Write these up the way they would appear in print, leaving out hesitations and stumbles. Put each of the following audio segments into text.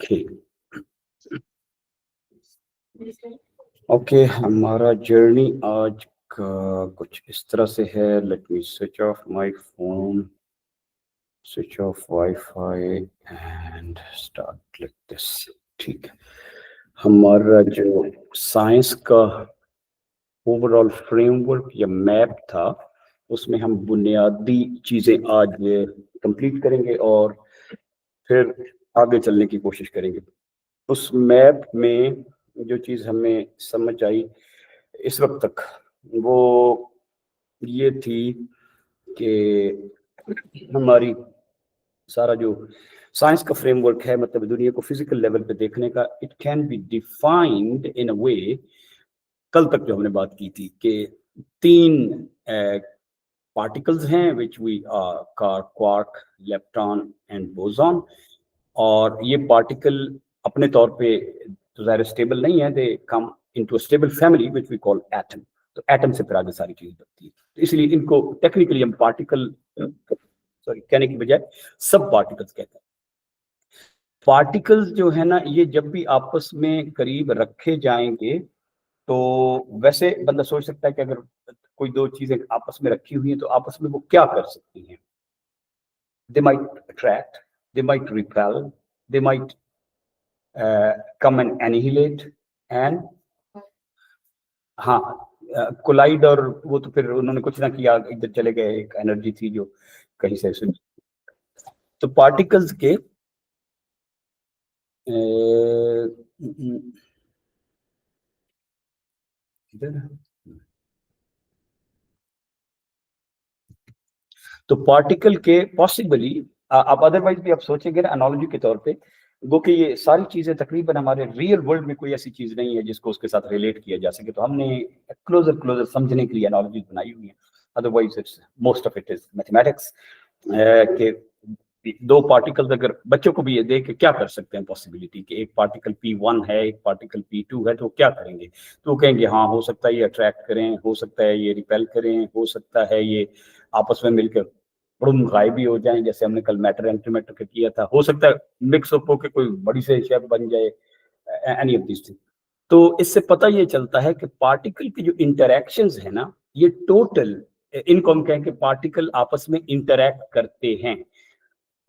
Okay okay, हमारा journey आज का कुछ इस तरह से है। Let me switch off my phone, switch off wifi and start like this. ठीक है, हमारा जो साइंस का ओवरऑल फ्रेमवर्क या मैप था, उसमें हम बुनियादी चीजें आज कंप्लीट करेंगे और फिर आगे चलने की कोशिश करेंगे। उस मैप में जो चीज़ हमें समझ आई इस वक्त तक, वो ये थी कि हमारी सारा जो साइंस का फ्रेमवर्क है, मतलब दुनिया को फिजिकल लेवल पे देखने का, it can be defined in a way. कल तक जो हमने बात की थी कि 3 पार्टिकल्स हैं which we quark, lepton and boson. और ये पार्टिकल अपने तौर पे तो ज़ाहिर स्टेबल नहीं है, they come into a stable family which we call atom. तो एटम से फिर आगे सारी चीजें बनती है, तो इसलिए इनको टेक्निकली हम पार्टिकल कहने की बजाय सब पार्टिकल्स कहते हैं। पार्टिकल्स जो है ना, ये जब भी आपस में करीब रखे जाएंगे तो वैसे बंदा सोच सकता है कि अगर कोई 2 चीजें आपस में रखी हुई हैं तो आपस में वो क्या कर सकती हैं। They might attract, they might repel, they might come and annihilate and हाँ कोलाइड। और वो तो फिर उन्होंने कुछ ना किया, इधर चले गए, एक एनर्जी थी जो कहीं से तो पार्टिकल्स के तो पार्टिकल के पॉसिबली आप अदरवाइज भी आप सोचेंगे ना एनालॉजी के तौर पे, वो कि ये सारी चीजें तकरीबन हमारे रियल वर्ल्ड में कोई ऐसी चीज नहीं है जिसको उसके साथ रिलेट किया जा सके, तो हमने क्लोजर समझने के लिए एनालॉजी बनाई हुई है। Otherwise it's most of it is mathematics के 2 पार्टिकल्स अगर बच्चों को भी ये देख के क्या कर सकते हैं पॉसिबिलिटी कि एक पार्टिकल P1 है, एक पार्टिकल P2 है, तो क्या करेंगे? तो वो कहेंगे हाँ हो सकता है ये अट्रैक्ट करें, हो सकता है ये रिपेल करें, हो सकता है ये आपस में मिलकर उड़न गायब भी हो जाएं, जैसे हमने कल मैटर एंटीमैटर का किया था, हो सकता है मिक्स अप होकर कोई बड़ी से शेप बन जाए, एनी ऑफ दिस थिंग। तो इससे पता ये चलता है कि पार्टिकल की जो इंटरैक्शंस है ना, ये टोटल, इनको हम कहें कि पार्टिकल आपस में इंटरैक्ट करते हैं।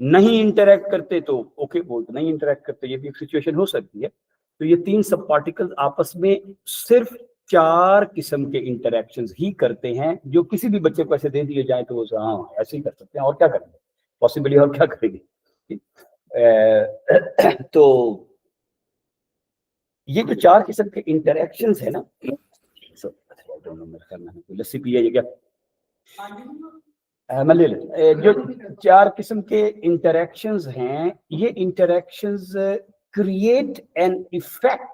नहीं इंटरैक्ट करते तो ओके बोलते, नहीं इंटरैक्ट करते ये भी एक सिचुएशन हो सकती है। तो ये 3 सब पार्टिकल्स आपस में सिर्फ 4 किस्म के इंटरैक्शंस ही करते हैं, जो किसी भी बच्चे को ऐसे दे दिए जाए तो वो हाँ ऐसे ही कर सकते हैं, और क्या करेंगे पॉसिबली, और क्या करेंगे। तो ये जो 4 किस्म के इंटरैक्शंस है ना, लस्सी पिए क्या, मैं ले लेता। जो 4 किस्म के इंटरैक्शंस हैं, ये interactions create an effect.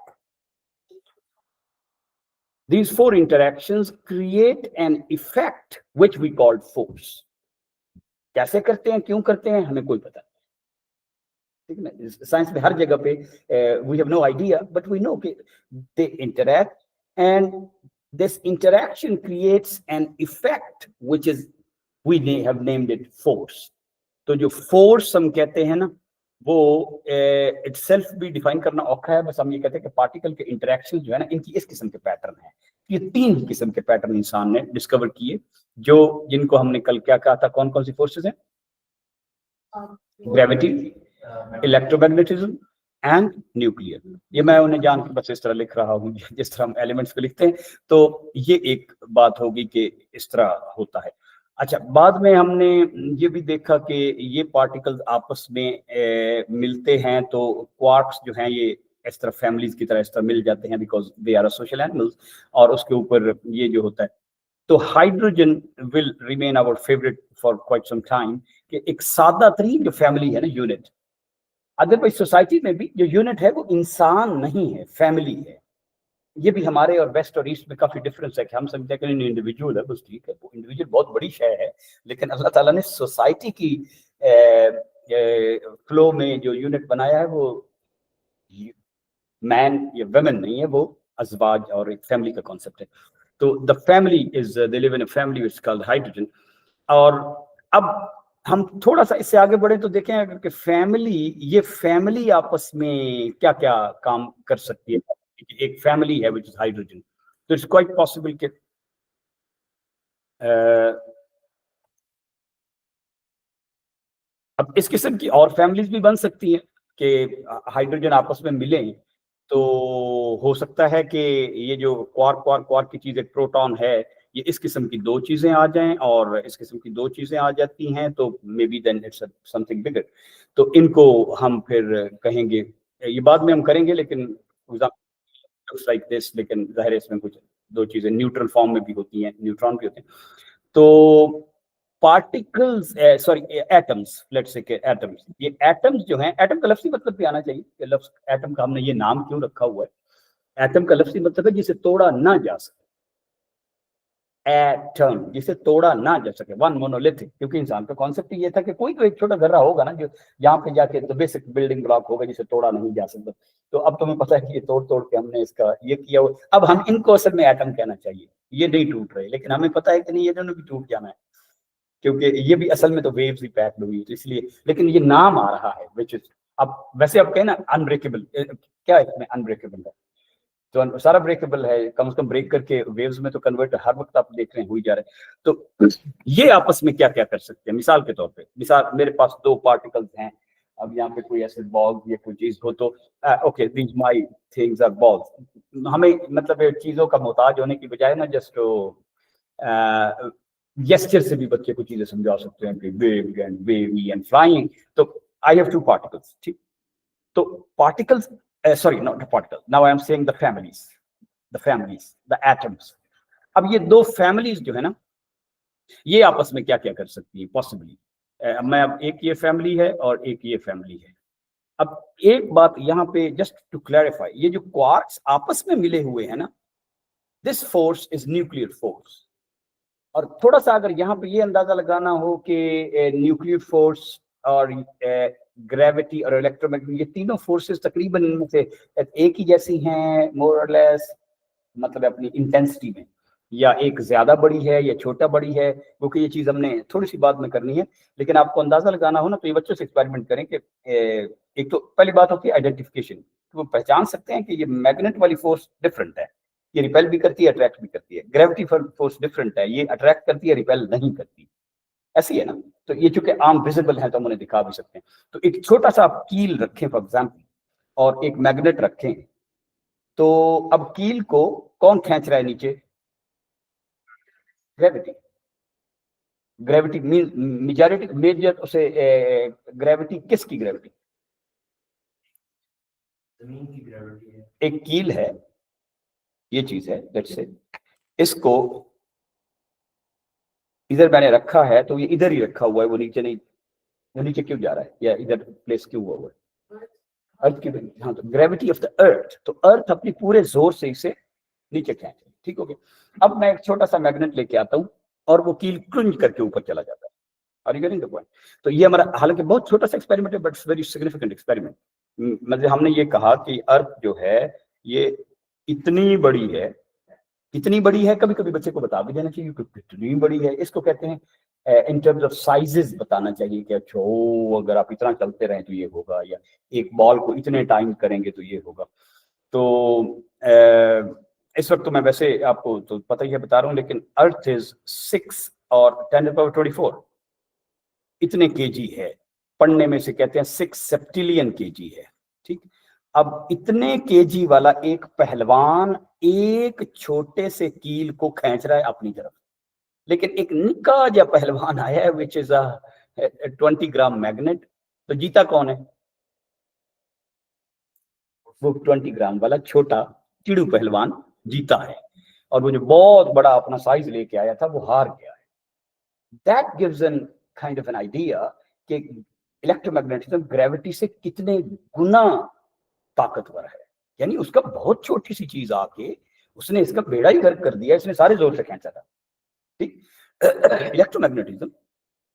These 4 interactions create an effect which we call force. कैसे करते हैं, क्यों करते हैं, हमें कोई पता नहीं, ठीक है ना। साइंस में हर जगह पे we have no idea, but we know कि they interact and this interaction creates an effect which is we have named it force. तो जो फोर्स हम कहते हैं ना, वो इटसेल्फ भी डिफाइन करना औखा है। बस हम ये कहते हैं कि पार्टिकल के इंटरेक्शन जो है ना, इनकी इस किस्म के पैटर्न है। ये 3 किस्म के पैटर्न इंसान ने डिस्कवर किए, जो जिनको हमने कल क्या कहा था, कौन कौन सी फोर्सेस हैं? Gravity, electromagnetism and nuclear. ये मैं उन्हें जान के बस इस तरह लिख रहा हूँ, जिस तरह हम एलिमेंट्स को लिखते हैं। तो ये एक बात होगी कि इस तरह होता है। अच्छा, बाद में हमने ये भी देखा कि ये पार्टिकल्स आपस में मिलते हैं तो क्वार्क्स जो हैं ये इस तरह फैमिलीज की तरह इस तरह मिल जाते हैं, because they are social animals. और उसके ऊपर ये जो होता है, तो hydrogen will remain our favourite for quite some time, कि एक सादा तरीन जो फैमिली है ना, यूनिट। अदरवाइज सोसाइटी में भी जो यूनिट है वो इंसान नहीं है, फैमिली है। ये भी हमारे और वेस्ट और ईस्ट में काफी डिफरेंस है कि हम समझते हैं कि इंडिविजुअल है, बस ठीक है, वो इंडिविजुअल बहुत बड़ी शय है, लेकिन अल्लाह ताला ने सोसाइटी की फ्लो में जो यूनिट बनाया है वो मैन या वुमेन नहीं है, वो अजवाज और एक फैमिली का कॉन्सेप्ट है। तो the family is, they live in a family which is called hydrogen. और अब हम थोड़ा सा इससे आगे बढ़े तो देखें अगर कि फैमिली, ये फैमिली आपस में क्या क्या काम कर सकती है। एक फैमिली है विच इज हाइड्रोजन, तो इट्स क्वाइट पॉसिबल कि अब इस किस्म की और फैमिलीज भी बन सकती हैं कि हाइड्रोजन आपस में मिलें, तो हो सकता है कि ये जो क्वार्क क्वार्क क्वार्क की चीज एक प्रोटॉन है, ये इस किस्म की दो चीजें आ जाएं और इस किस्म की दो चीजें आ जाती हैं, तो maybe then it's something bigger. तो इनको हम फिर कहेंगे, ये बाद में हम करेंगे, लेकिन लुक्स लाइक दिस, लेकिन जाहिर है इसमें कुछ दो चीजें न्यूट्रल फॉर्म में भी होती हैं, न्यूट्रॉन भी होते हैं। तो particles, sorry atoms, let's say atoms, ये एटम्स जो हैं, एटम का लफ्ज़ी मतलब भी आना चाहिए कि लफ्ज़ एटम का हमने ये नाम क्यों रखा हुआ है। एटम का लफ्ज़ी मतलब है जिसे तोड़ा ना जा सके, एटम जिसे तोड़ा ना जा सके, वन मोनोलिथिक, क्योंकि इंसान का कॉन्सेप्ट ये था कि कोई तो एक छोटा गर्रा होगा ना जो यहाँ पे जाके द बेसिक बिल्डिंग ब्लॉक होगा जिसे तोड़ा नहीं जा सकता। तो अब तुम्हें पता है कि ये तोड़ तोड़ के हमने इसका ये किया हुआ, अब हम इनको असल में एटम कहना चाहिए, ये नहीं टूट रहे, लेकिन हमें पता है कि नहीं, ये दोनों भी टूट जाना है, क्योंकि ये भी असल में तो वेव्स ही पैक्ड हुई, तो इसलिए, लेकिन ये नाम आ रहा है विच इज, अब वैसे अब कहें ना अनब्रेकेबल, क्या इसमें अनब्रेकेबल है, तो सारा ब्रेकेबल है, कम से कम ब्रेक करके वेव्स में तो कन्वर्ट हर वक्त आप देख रहे हैं हो ही जा रहे हैं। तो ये आपस में क्या क्या कर सकते हैं, मिसाल के तौर पे, मिसाल मेरे पास दो पार्टिकल्स हैं, अब यहाँ पे कोई ऐसे बॉल या कोई चीज हो तो okay, these my things are balls, हमें मतलब चीजों का मोहताज होने की बजाय ना जस्ट गेस्चर से भी बच्चे को चीजें समझा सकते हैं कि big and wavy and flying. तो आई हैव टू पार्टिकल्स, ठीक, तो particles, sorry not particle, now I am saying the families the atoms. अब ये दो फैमिलीज जो है ना, ये आपस में क्या क्या कर सकती है पॉसिबली। मैं अब एक ये फैमिली है और एक ये फैमिली है। अब एक बात यहाँ पे जस्ट टू क्लैरिफाई, ये जो क्वार्क्स आपस में मिले हुए हैं ना, this force is nuclear force. और थोड़ा सा अगर यहाँ पे ये अंदाजा लगाना हो कि न्यूक्लियर फोर्स और ग्रेविटी और इलेक्ट्रोमैग्नेटिक, ये तीनों फोर्सेस तकरीबन इनमें से एक ही जैसी हैं मोर और लेस, मतलब अपनी इंटेंसिटी में, या एक ज्यादा बड़ी है या छोटा बड़ी है, क्योंकि ये चीज हमने थोड़ी सी बाद में करनी है। लेकिन आपको अंदाजा लगाना हो ना, तो ये बच्चों से एक्सपेरिमेंट करें कि एक तो पहली बात होती है आइडेंटिफिकेशन, तो वो पहचान सकते हैं कि ये मैग्नेट वाली फोर्स डिफरेंट है, ये रिपेल भी करती है अट्रैक्ट भी करती है, ग्रेविटी फोर्स डिफरेंट है, ये अट्रैक्ट करती है रिपेल नहीं करती, ऐसी है ना। तो ये चूंकि आम विजिबल है तो हम उन्हें दिखा भी सकते हैं। तो एक छोटा सा आप कील रखें फॉर एग्जाम्पल, और एक मैग्नेट रखें, तो अब कील को कौन खींच रहा है नीचे, gravity. Gravity mean majority major उसे, ग्रेविटी किसकी ग्रेविटी, जमीन की ग्रेविटी है। एक कील है, ये चीज है, लेट्स से इसको इधर मैंने रखा है, तो ये इधर ही रखा हुआ है, वो नीचे नहीं, वो नीचे क्यों जा रहा है या इधर प्लेस क्यों हुआ हुआ है, अर्थ की, हाँ, तो ग्रेविटी ऑफ द अर्थ, तो अर्थ अपनी पूरे जोर से इसे नीचे खींचे, ठीक हो गया। अब मैं एक छोटा सा मैग्नेट लेके आता हूँ और वो कील क्रुंज करके ऊपर चला जाता है। Are you getting the point? तो ये हमारा हालांकि बहुत छोटा सा एक्सपेरिमेंट है, but it's very significant experiment. मतलब हमने ये कहा कि अर्थ जो है ये इतनी बड़ी है, कितनी बड़ी है, कभी कभी बच्चे को बता भी देना चाहिए कि कितनी बड़ी है, इसको कहते हैं इन टर्म्स ऑफ साइजेस बताना चाहिए कि अच्छा अगर आप इतना चलते रहें तो ये होगा, या एक बॉल को इतने टाइम करेंगे तो ये होगा। तो इस वक्त तो मैं वैसे आपको तो पता ही है बता रहा हूँ, लेकिन अर्थ इज 6 और 10⁻24 इतने केजी है, पढ़ने में से कहते हैं 6 सेप्टिलियन केजी है, ठीक। अब इतने केजी वाला एक पहलवान एक छोटे से कील को खींच रहा है अपनी तरफ, लेकिन एक निक्का जा पहलवान आया है विच इज 20 ग्राम मैग्नेट, तो जीता कौन है, वो 20 ग्राम वाला छोटा चिड़ू पहलवान जीता है, और वो जो बहुत बड़ा अपना साइज लेके आया था वो हार गया है। That gives an kind of an idea कि इलेक्ट्रोमैग्नेटिज्म ग्रेविटी से कितने गुना ताकतवर है, यानी उसका बहुत छोटी सी चीज आके उसने इसका बेड़ा ही गर्क कर दिया, इसने सारे जोर से खींचा था, ठीक। Electromagnetism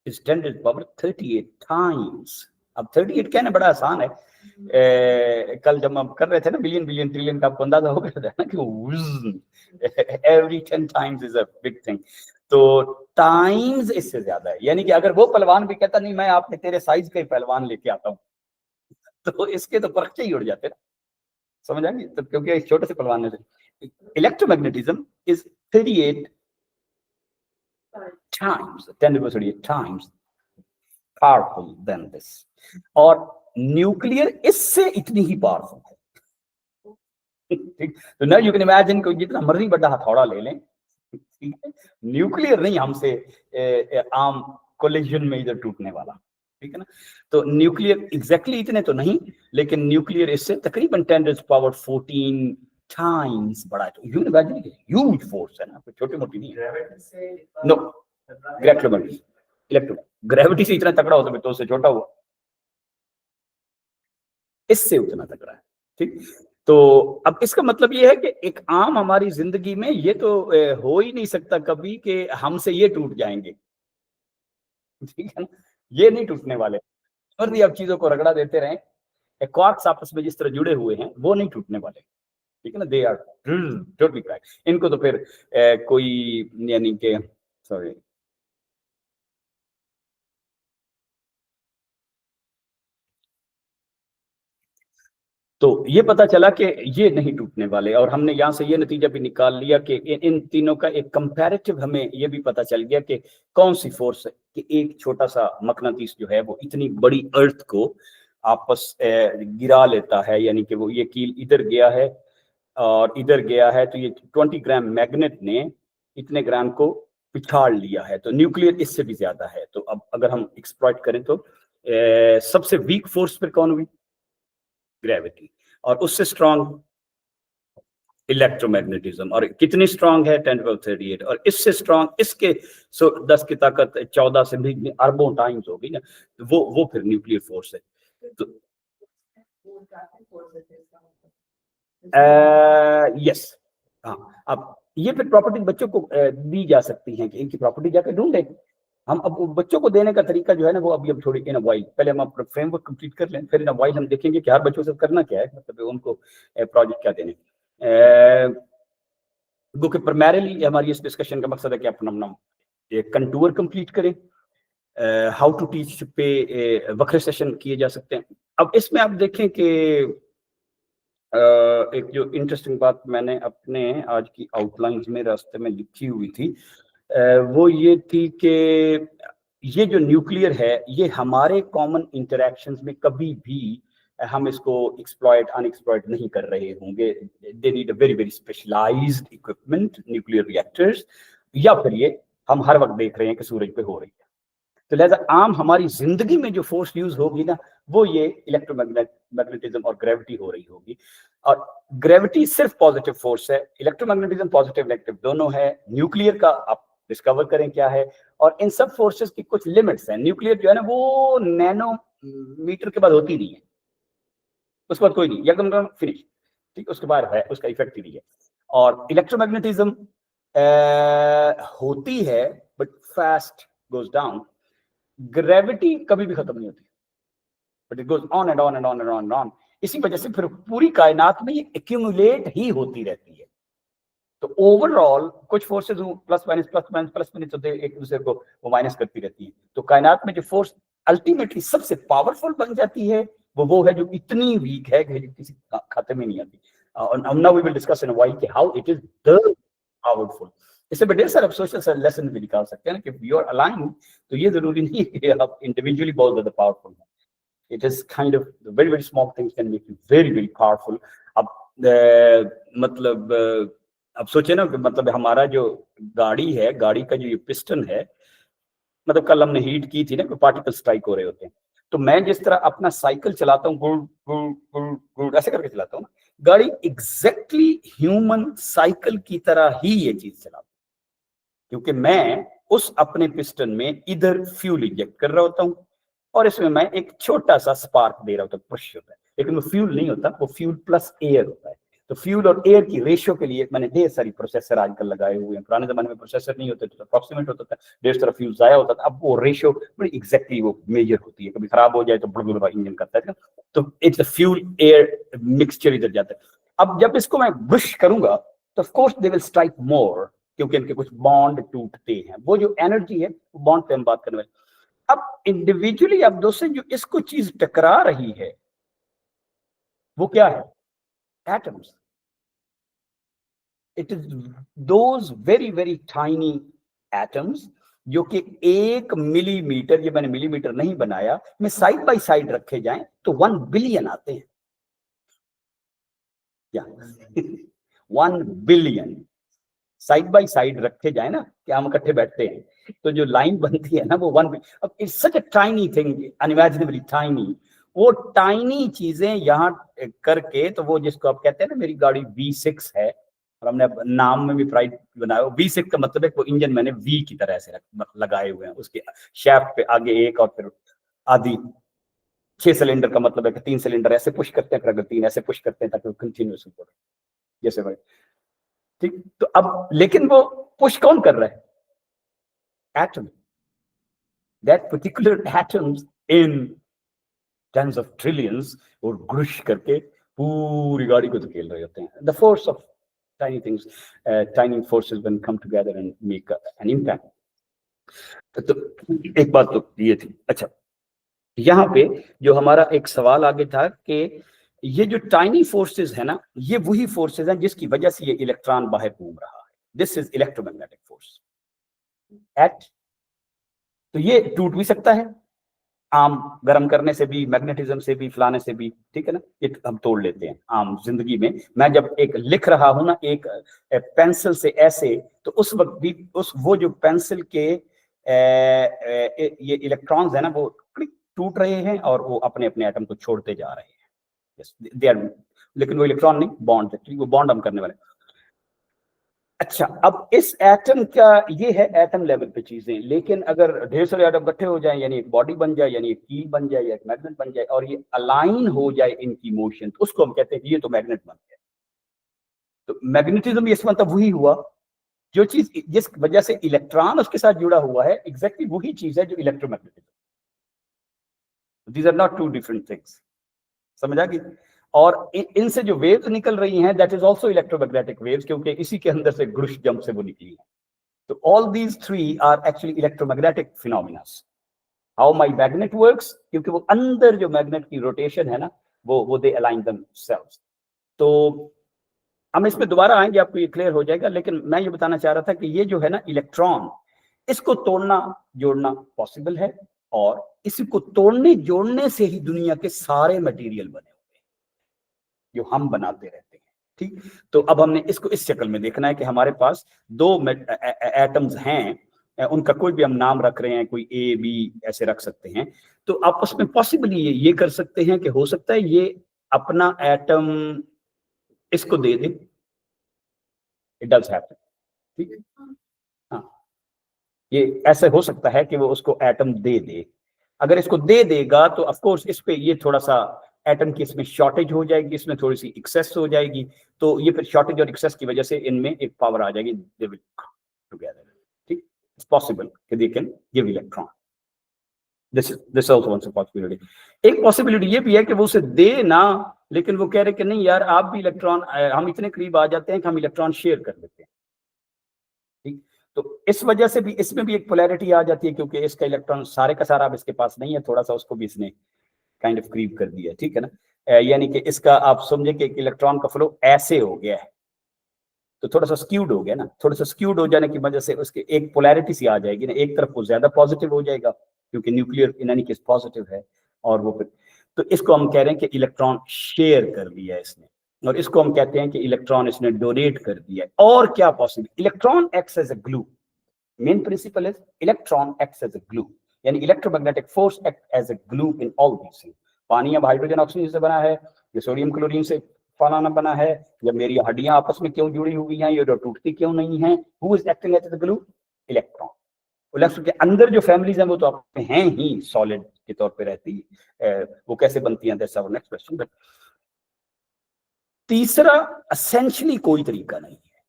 is 10⁻38 times. अब 38 कहना बड़ा आसान है, कल जब हम कर रहे थे ना बिलियन बिलियन ट्रिलियन का, आपको अंदाजा हो गया था ना कि every 10 times is a big thing. तो टाइम्स इससे ज्यादा है, यानी कि अगर वो पहलवान भी कहता नहीं मैं आपने तेरे साइज का ही पहलवान लेके आता हूँ, तो इसके तो परखचे ही उड़ जाते ना, समझ आ गई? तो क्योंकि एक छोटे से पहलवान ने, electromagnetism is 38 times 10⁻38 times powerful than this, और न्यूक्लियर इससे इतनी ही पावरफुल है। ठीक, तो ना यू कैन इमेजिन कोई जितना मर्जी बड़ा हथौड़ा ले लें, ठीक है, न्यूक्लियर नहीं हमसे आम कोलिजन में इधर टूटने वाला, ठीक है ना। तो न्यूक्लियर एग्जैक्टली इतने तो नहीं, लेकिन न्यूक्लियर इससे तकरीबन 10⁻14 टाइम्स बड़ा है। तो you can imagine huge force है ना, कोई छोटी मोटी नहीं है। नो, इलेक्ट्रो ग्रेविटी से इतना तगड़ा होता है तो उससे छोटा हुआ, इससे उतना तगड़ा है। ठीक, तो अब इसका मतलब ये है कि एक आम हमारी जिंदगी में ये तो हो ही नहीं सकता कभी कि हमसे ये टूट जाएंगे, ठीक है ना, ये नहीं टूटने वाले। और भी आप चीजों को रगड़ा देते रहें, क्वार्क्स आपस में जिस तरह जुड़े हुए हैं वो नहीं टूटने वाले, ठीक है ना, दे आर टोटली क्रैक। इनको तो फिर कोई यानी कि सॉरी तो ये पता चला कि ये नहीं टूटने वाले, और हमने यहाँ से ये नतीजा भी निकाल लिया कि इन तीनों का एक कंपैरेटिव हमें ये भी पता चल गया कि कौन सी फोर्स है कि एक छोटा सा मकनातीस जो है वो इतनी बड़ी अर्थ को आपस गिरा लेता है, यानी कि वो ये कील इधर गया है और इधर गया है, तो ये 20 ग्राम मैग्नेट ने इतने ग्राम को पिछाड़ लिया है। तो न्यूक्लियर इससे भी ज्यादा है। तो अब अगर हम एक्सप्लॉइट करें तो सबसे वीक फोर्स फिर कौन हुई? ग्रेविटी। और उससे स्ट्रॉन्ग इलेक्ट्रोमैग्नेटिज्म, और कितनी स्ट्रॉन्ग है? 10⁻38। और इससे स्ट्रॉन्ग इसके 10 की ताकत 14 से भी अरबों टाइम्स होगी ना, तो वो फिर न्यूक्लियर फोर्स है। तो यस, हाँ, अब ये फिर प्रॉपर्टी बच्चों को दी जा सकती हैं कि इनकी प्रॉपर्टी जाकर ढूंढे। हम अब बच्चों को देने का तरीका जो है ना वो अभी हम थोड़ी इन अ वाइल, पहले हम अपना फ्रेमवर्क कंप्लीट कर लें, फिर इन अ वाइल हम देखेंगे कि हर बच्चों से करना क्या है, मतलब उनको प्रोजेक्ट क्या देने। क्योंकि प्राइमरीली हमारी इस डिस्कशन का मकसद है कि अपना कंटूर कंप्लीट करें, हाउ टू टीच पे वक्र सेशन किए जा सकते हैं। अब इसमें आप देखें कि एक जो इंटरेस्टिंग बात मैंने अपने आज की आउटलाइंस में रास्ते में लिखी हुई थी, वो ये थी कि ये जो न्यूक्लियर है ये हमारे कॉमन इंटरेक्शंस में कभी भी हम इसको एक्सप्लॉइट अनएक्सप्लॉइट नहीं कर रहे होंगे। They need a very very specialised equipment, nuclear reactors, या फिर ये हम हर वक्त देख रहे हैं कि सूरज पे हो रही है। तो लिहाजा आम हमारी जिंदगी में जो फोर्स यूज होगी ना वो ये इलेक्ट्रोमैग्नेटिज्म और ग्रेविटी हो रही होगी। और ग्रेविटी सिर्फ पॉजिटिव फोर्स है, इलेक्ट्रोमैग्नेटिज्म पॉजिटिव नेगेटिव दोनों है। न्यूक्लियर का आप डिस्कवर करें क्या है, और इन सब फोर्सेस की कुछ लिमिट्स हैं। न्यूक्लियर जो है ना वो नैनो मीटर के बाद होती नहीं है, उसके बाद कोई नहीं, एकदम फिनिश, ठीक, उसके बाद है उसका इफेक्ट ही नहीं है। और इलेक्ट्रोमैग्नेटिज्म होती है but fast goes down. Gravity कभी भी खत्म नहीं होती, but it goes on and on and on and on and on. इसी वजह से फिर पूरी कायनात में ये एक्यूमुलेट ही होती रहती है। तो ओवरऑल कुछ forces plus minus plus minus plus minus होते एक दूसरे को वो माइनस करती रहती है। तो कायनात में जो फोर्स अल्टीमेटली सबसे पावरफुल बन जाती है वो है जो इतनी वीक है कि किसी खाते में नहीं आती। और now we will discuss in a while कि how it is the powerful. इससे ढेर सारे सोशल लेसन भी निकाल सकते हैं कि यू आर अलाइंड, तो ये जरूरी नहीं है कि आप इंडिविजुअली बहुत ज्यादा पावरफुल हैं। It is kind of very very small things can make you very very powerful. अब मतलब अब सोचे ना कि मतलब हमारा जो गाड़ी है, गाड़ी का जो ये पिस्टन है, मतलब कल हमने हीट की थी ना कि पार्टिकल स्ट्राइक हो रहे होते हैं, तो मैं जिस तरह अपना साइकिल चलाता हूँ गुड़ गुड़ गुड़ गुड़ ऐसे करके चलाता हूँ ना, गाड़ी एग्जैक्टली ह्यूमन साइकिल की तरह ही ये चीज चलाता हूँ, क्योंकि मैं उस अपने पिस्टन में इधर फ्यूल इंजेक्ट कर रहा होता हूँ और इसमें मैं एक छोटा सा स्पार्क दे रहा होता हूँ, पुश होता है, लेकिन वो फ्यूल नहीं होता, वो फ्यूल प्लस एयर होता है। तो फ्यूल और एयर की रेशियो के लिए मैंने ढेर सारी प्रोसेसर आजकल लगाए हुए हैं। पुराने जमाने में प्रोसेसर नहीं होते तो अप्रोक्सीमेट होता था, ढेर सारा फ्यूल जाया होता था। अब वो रेशियो बड़ी एग्जैक्टली वो मेजर होती है, कभी खराब हो जाए तो बड़ा इंजन करता है, तो इट्स फ्यूल एयर मिक्सचर इधर जाता है। अब जब इसको मैं ब्रश करूंगा तो of course they will strike more, क्योंकि इनके कुछ बॉन्ड टूटते हैं। वो जो एनर्जी है वो बॉन्ड पे हम बात करने वाले। अब इंडिविजुअली अब दोस्तों जो इसको चीज टकरा रही है वो क्या है? Atoms. It is those very very tiny atoms जो कि 1 मिलीमीटर, ये मैंने मिलीमीटर नहीं बनाया, में साइड बाय साइड रखे जाएं तो 1 बिलियन आते हैं। क्या 1 बिलियन साइड बाय साइड रखे जाए ना, कि हम इकट्ठे बैठते हैं तो जो लाइन बनती है ना वो 1। अब it's such a tiny thing, unimaginably tiny. वो टाइनी चीजें यहाँ करके, तो वो जिसको आप कहते हैं ना मेरी गाड़ी V6 है, और हमने नाम में भी प्राइड बनाया। V6 का मतलब है वो इंजन मैंने V की तरह से लगाए हुए हैं, उसके शाफ्ट पे आगे एक और फिर आधी। 6 सिलेंडर का मतलब है कि 3 सिलेंडर ऐसे पुश करते हैं, फिर अगर 3 ऐसे पुश करते हैं ताकि वो कंटिन्यूस हो, जैसे भाई। ठीक, तो अब लेकिन वो पुश कौन कर रहा है? Atom. That particular atoms in tens of trillions और ग्रुश करके पूरी गाड़ी को धकेल रहे होते हैं। The force of tiny things, tiny forces when come together and make an impact. तो एक बात तो ये थी। अच्छा, यहाँ पे जो हमारा एक सवाल आगे था कि ये जो टाइनी फोर्सेस है ना, ये वही फोर्सेस हैं जिसकी वजह से ये इलेक्ट्रॉन बाहर घूम रहा है। This is electromagnetic force at. तो ये टूट भी सकता है आम गर्म करने से भी, मैग्नेटिज्म से भी, फलाने से भी, ठीक है ना। ये हम तोड़ लेते हैं आम जिंदगी में। मैं जब एक लिख रहा हूं ना एक पेंसिल से ऐसे, तो उस वक्त भी उस वो जो पेंसिल के ये इलेक्ट्रॉन्स है ना वो टूट रहे हैं और वो अपने अपने एटम को छोड़ते जा रहे हैं। दे आर, लेकिन वो इलेक्ट्रॉन नहीं, बॉन्ड, वो बॉन्ड हम करने वाले। अच्छा, अब इस एटम का ये है एटम लेवल पे चीजें, लेकिन अगर ढेर सारे एटम इकट्ठे हो जाए, यानी एक बॉडी बन जाए, यानी एक की बन जाए या एक मैग्नेट बन जाए, और ये अलाइन हो जाए इनकी मोशन, तो उसको हम कहते हैं कि ये तो मैग्नेट बन गया। तो मैग्नेटिज्म इस मतलब वही हुआ, जो चीज जिस वजह से इलेक्ट्रॉन उसके साथ जुड़ा हुआ है, एग्जैक्टली वही चीज है जो electromagnetism. These are not two different things, समझ आ गई? और इनसे जो वेव्स निकल रही हैं that is also electromagnetic waves, क्योंकि इसी के अंदर से ग्रुश जंप से वो निकली है। तो all these three are actually electromagnetic phenomena. How my magnet works, क्योंकि वो अंदर जो मैग्नेट की रोटेशन है ना वो दे अलाइन देमसेल्व्स। तो हम इसमें दोबारा आएंगे, आपको ये क्लियर हो जाएगा। लेकिन मैं ये बताना चाह रहा था कि ये जो है ना इलेक्ट्रॉन, इसको तोड़ना जोड़ना पॉसिबल है, और इसी को तोड़ने जोड़ने से ही दुनिया के सारे मटेरियल बने हुए हैं जो हम बनाते रहते हैं। ठीक, तो अब हमने इसको इस शक्ल में देखना है कि हमारे पास 2 एटम्स हैं, उनका कोई भी हम नाम रख रहे हैं, कोई ए बी ऐसे रख सकते हैं। तो आप उसमें पॉसिबली ये कर सकते हैं कि हो सकता है ये अपना एटम इसको दे दे। इट डज हैपन, ठीक है। हाँ, ये ऐसे हो सकता है कि वो उसको एटम दे दे। अगर इसको दे देगा तो ऑफ कोर्स इस पे ये थोड़ा सा एटम की इसमें शॉर्टेज हो जाएगी, इसमें थोड़ी सी एक्सेस हो जाएगी। तो ये फिर शॉर्टेज और एक्सेस की वजह से इनमें एक पावर आ जाएगी, दे विल टुगेदर। ठीक, इट्स पॉसिबल कि they can give electron. This also one possibility. एक पॉसिबिलिटी ये भी है कि वो उसे दे ना, लेकिन वो कह रहे कि नहीं यार आप भी इलेक्ट्रॉन, हम इतने करीब आ जाते हैं कि हम इलेक्ट्रॉन शेयर कर लेते हैं। ठीक, तो इस वजह से भी इसमें भी एक पोलैरिटी आ जाती है, क्योंकि इसका इलेक्ट्रॉन सारे का सारा अब इसके पास नहीं है, थोड़ा सा उसको भी इसने काइंड ऑफ करीब कर दिया, ठीक है ना। यानी कि इसका आप समझे कि इलेक्ट्रॉन का फ्लो ऐसे हो गया है, तो थोड़ा सा स्क्यूड हो गया ना। थोड़ा सा स्क्यूड हो जाने की वजह से उसके एक पोलैरिटी सी आ जाएगी ना, एक तरफ वो ज्यादा पॉजिटिव हो जाएगा क्योंकि nuclear in any case positive है, और वो फिर, तो इसको हम कह रहे हैं कि इलेक्ट्रॉन शेयर कर दिया इसने, और इसको हम कहते हैं कि इलेक्ट्रॉन इसने डोनेट कर दिया। और क्या possible, electron acts as a glue. Main principle is electron acts as a glue, यानी electromagnetic force act as a glue in all these things. पानी अब हाइड्रोजन ऑक्सीजन से बना है, ये सोडियम क्लोरीन से फलाना बना है, या मेरी हड्डियां आपस में क्यों जुड़ी हुई हैं, ये टूटती क्यों नहीं है, who is acting as the glue? Electron. Electron के अंदर जो फैमिलीज हैं वो तो आप हैं ही, सॉलिड के तौर पे रहती है, वो कैसे बनती हैं दैट्स आवर नेक्स्ट क्वेश्चन। तीसरा एसेंशियली कोई तरीका नहीं है,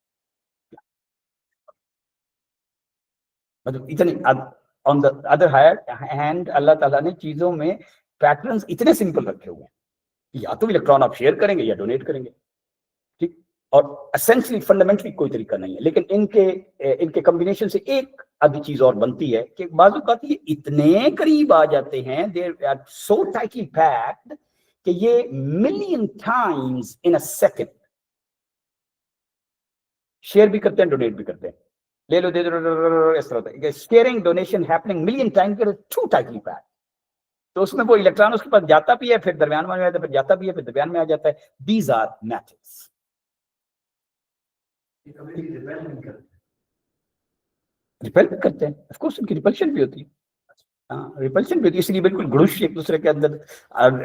मतलब इतनी। ऑन द अदर हैंड अल्लाह ताला ने चीजों में पैटर्न्स इतने सिंपल रखे हुए हैं, या तो इलेक्ट्रॉन आप शेयर करेंगे या डोनेट करेंगे, ठीक। और एसेंशियली फंडामेंटली कोई तरीका नहीं है, लेकिन इनके कॉम्बिनेशन से एक आधी चीज और बनती है कि बाजू का ये इतने करीब आ जाते हैं, they are so tightly packed कि ये million times in a second share भी करते हैं, डोनेट भी करते हैं। ले लो, दे दो, इस तरह होता है। Sharing donation happening million times, too tightly packed. तो उसमें वो इलेक्ट्रॉन उसके पास जाता भी है, फिर दरमियान में आ जाता है, फिर जाता भी है, फिर दरमियान में आ जाता है। These are matters. रिपेल भी करते हैं, ऑफ कोर्स उनकी रिपल्शन भी होती है। हाँ, रिपल्शन भी होती है, इसलिए बिल्कुल घुस एक दूसरे के अंदर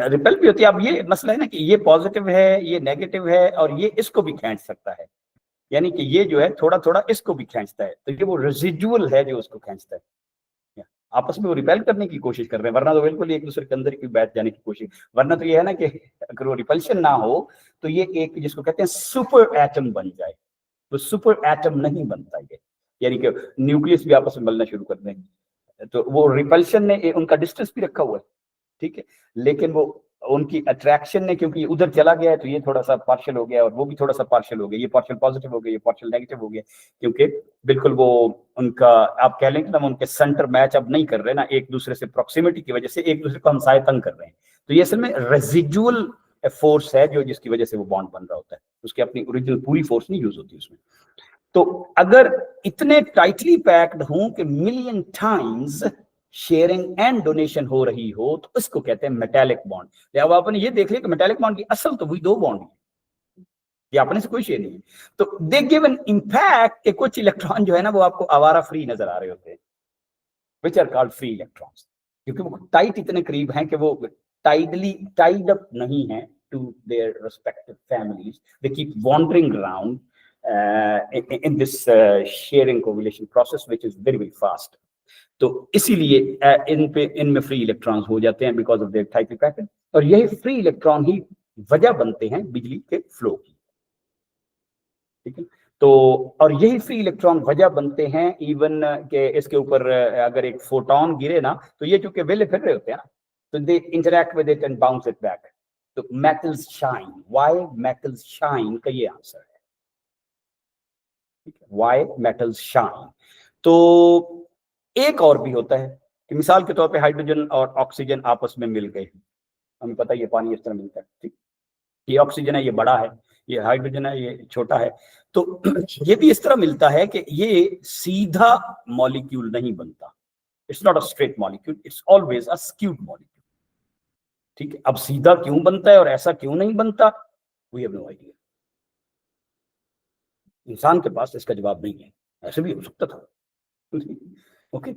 रिपेल भी होती है। अब ये मसला है ना कि ये पॉजिटिव है, ये नेगेटिव है, और ये इसको भी खींच सकता है, यानी कि ये जो है थोड़ा थोड़ा इसको भी खींचता है, तो ये वो रेजिडुअल है जो उसको खींचता है। आपस में वो रिपेल करने की कोशिश कर रहे हैं, वरना तो बिल्कुल एक दूसरे के अंदर की बैठ जाने की कोशिश। वरना तो ये है ना कि अगर वो रिपल्शन ना हो तो ये एक जिसको कहते हैं सुपर एटम बन जाए, तो सुपर एटम नहीं बनता ये, यानी कि न्यूक्लियस भी आपस में मिलना शुरू कर देंगे। तो वो रिपल्शन ने उनका डिस्टेंस भी रखा हुआ है, ठीक है, लेकिन वो उनकी अट्रैक्शन ने, क्योंकि उधर चला गया है, तो ये थोड़ा सा पार्शियल हो गया और वो भी थोड़ा सा पार्शियल हो गया, ये पार्शियल पॉजिटिव हो गया, ये पार्शियल नेगेटिव हो गया, क्योंकि बिल्कुल वो उनका आप कह लेंगे ना, उनके सेंटर मैच अब नहीं कर रहे ना, एक दूसरे से प्रॉक्सिमिटी की वजह से एक दूसरे को हमसाए तंग कर रहे हैं। तो ये असल में रेजिडुअल फोर्स है जो जिसकी वजह से वो बॉन्ड बन रहा होता है, उसकी अपनी ओरिजिनल पूरी फोर्स नहीं यूज होती उसमें। तो अगर इतने टाइटली पैक्ड हों कि million times sharing and donation हो रही हो, तो इसको कहते हैं मेटालिक बॉन्ड। अब आपने ये देख लिया कि मेटालिक बॉन्ड की असल तो वही दो बॉन्ड है, ये अपने से कोई शेयर नहीं है। तो दे गिव एन इंपैक्ट कि कुछ इलेक्ट्रॉन जो है ना वो आपको आवारा फ्री नजर आ रहे होते हैं, which are called free electrons, क्योंकि वो टाइट इतने करीब हैं कि वो टाइडली टाइड अप नहीं है to their respective families, they keep wandering around in this sharing correlation process which is very very fast। तो इसीलिए इनमें फ्री इलेक्ट्रॉन्स हो जाते हैं because of their tightly packed, और यही फ्री इलेक्ट्रॉन ही वजह बनते हैं बिजली के फ्लो की, ठीक है। तो और यही फ्री इलेक्ट्रॉन वजह बनते हैं इवन के इसके ऊपर अगर एक फोटोन गिरे ना, तो ये चूंकि वेले फिर रहे होते हैं ना, तो they interact with it and bounce it back. तो metals shine, why metals shine का ये आंसर है, व्हाई मेटल्स शाइन। तो एक और भी होता है कि मिसाल के तौर पे हाइड्रोजन और ऑक्सीजन आपस में मिल गए, हमें पता है ये पानी इस तरह मिलता है, ठीक, ये ऑक्सीजन है, ये बड़ा है, ये हाइड्रोजन है, ये छोटा है। तो ये भी इस तरह मिलता है कि ये सीधा मॉलिक्यूल नहीं बनता, it's not a straight molecule, it's always a skewed molecule, ठीक है। अब सीधा क्यों बनता है और ऐसा क्यों नहीं बनता, वी हैव नो आइडिया, इंसान के पास इसका जवाब नहीं है, ऐसे भी हो सकता था, ओके।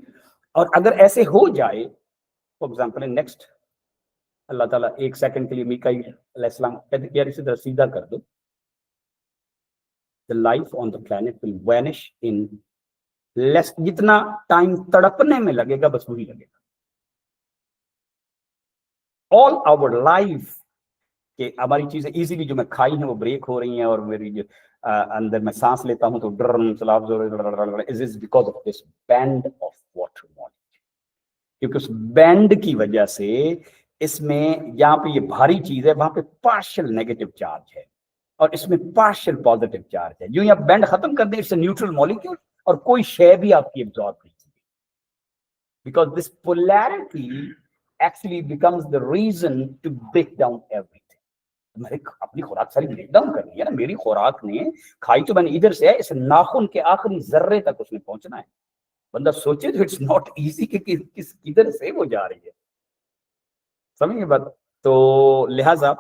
और अगर ऐसे हो जाए, फॉर एग्जाम्पल नेक्स्ट अल्लाह ताला एक सेकंड के लिए मीकाईल अलैहिस्सलाम कहते यार इसे जरा सीधा कर दो, the life on the planet will vanish in less, जितना टाइम तड़पने में लगेगा बस वही लगेगा, ऑल आवर लाइफ कि हमारी चीजें इजीली जो मैं खाई हैं वो ब्रेक हो रही हैं, और मेरी जो अंदर मैं सांस लेता हूं तो is because of this band of water molecule, क्योंकि उस बैंड की वजह से इसमें जहां पे ये भारी चीज है वहां पे पार्शियल नेगेटिव चार्ज है और इसमें पार्शियल पॉजिटिव चार्ज है। जो आप बैंड खत्म कर दें, इट्स न्यूट्रल मॉलिक्यूल और कोई शय भी आपकी एब्जॉर्ब नहीं होगी, because this polarity actually becomes the reason to break down everything. मेरी अपनी खुराक सारी ब्रेक डाउन करनी है ना, मेरी खुराक ने खाई तो मैंने इधर से है, इस नाखून के आखिरी जर्रे तक उसने पहुंचना है। बंदा सोचे तो इट्स नॉट इजी कि किस किधर से वो जा रही है, समझिए बात। तो लिहाजा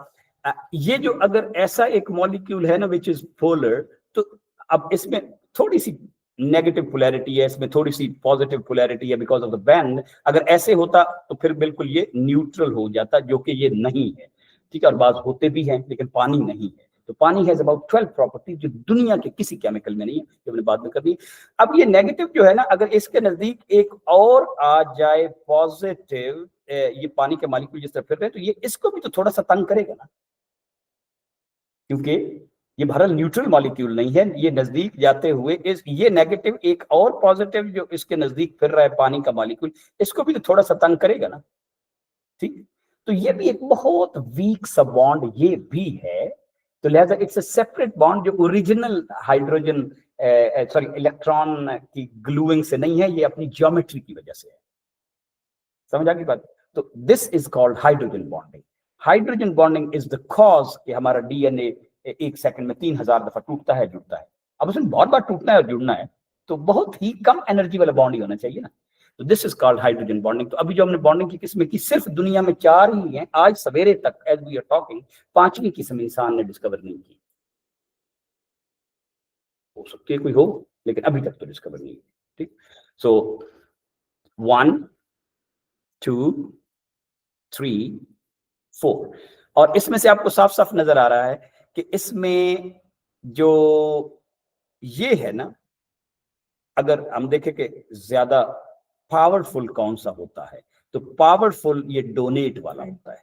ये जो अगर ऐसा एक मॉलिक्यूल है ना विच इज पोलर, तो अब इसमें थोड़ी सी नेगेटिव पोलैरिटी है, इसमें थोड़ी सी पॉजिटिव पोलैरिटी है बिकॉज ऑफ द बैंड। अगर ऐसे होता तो फिर बिल्कुल ये न्यूट्रल हो जाता, जो कि ये नहीं है, ठीक है। और बात होते भी हैं लेकिन पानी नहीं है। तो पानी हैज अबाउट 12 प्रॉपर्टीज जो दुनिया के किसी केमिकल में नहीं है, जो मैंने बाद में कर दी। अब ये नेगेटिव जो है ना, अगर इसके नजदीक एक और आ जाए पॉजिटिव, ये पानी के मॉलिक्यूल जिस तरह फिर रहे, तो ये इसको भी तो थोड़ा सा तंग करेगा ना, क्योंकि ये बहरहाल न्यूट्रल मॉलिक्यूल नहीं है, ये नजदीक जाते हुए ये नेगेटिव एक और पॉजिटिव जो इसके नजदीक फिर रहा है पानी का मॉलिक्यूल, इसको भी तो थोड़ा सा तंग करेगा ना, ठीक। तो ये भी एक बहुत वीक सा बॉन्ड ये भी है, तो लिहाजा इट्स अ सेपरेट बॉन्ड जो ओरिजिनल हाइड्रोजन सॉरी इलेक्ट्रॉन की ग्लूइंग से नहीं है, ये अपनी ज्योमेट्री की वजह से है। समझ आ गई बात? तो this is called hydrogen bonding. Hydrogen bonding is the cause कि हमारा डीएनए एक सेकंड में 3000 दफा टूटता है, जुड़ता है। अब उसमें बहुत बार टूटना है और जुड़ना है, तो बहुत ही कम एनर्जी वाला बॉन्ड ही होना चाहिए ना। तो this is called hydrogen bonding. तो अभी जो हमने बॉन्डिंग की किस्में की, सिर्फ दुनिया में 4 ही हैं। आज सवेरे तक एज वी आर टॉकिंग 5वीं किस्म इंसान ने डिस्कवर नहीं की। हो सकती है कोई हो, लेकिन अभी तक तो डिस्कवर नहीं की, ठीक। सो 1 2 3 4, और इसमें से आपको साफ साफ नजर आ रहा है कि इसमें जो ये है ना, अगर हम देखें कि ज्यादा पावरफुल कौन सा होता है, तो पावरफुल ये डोनेट वाला होता है।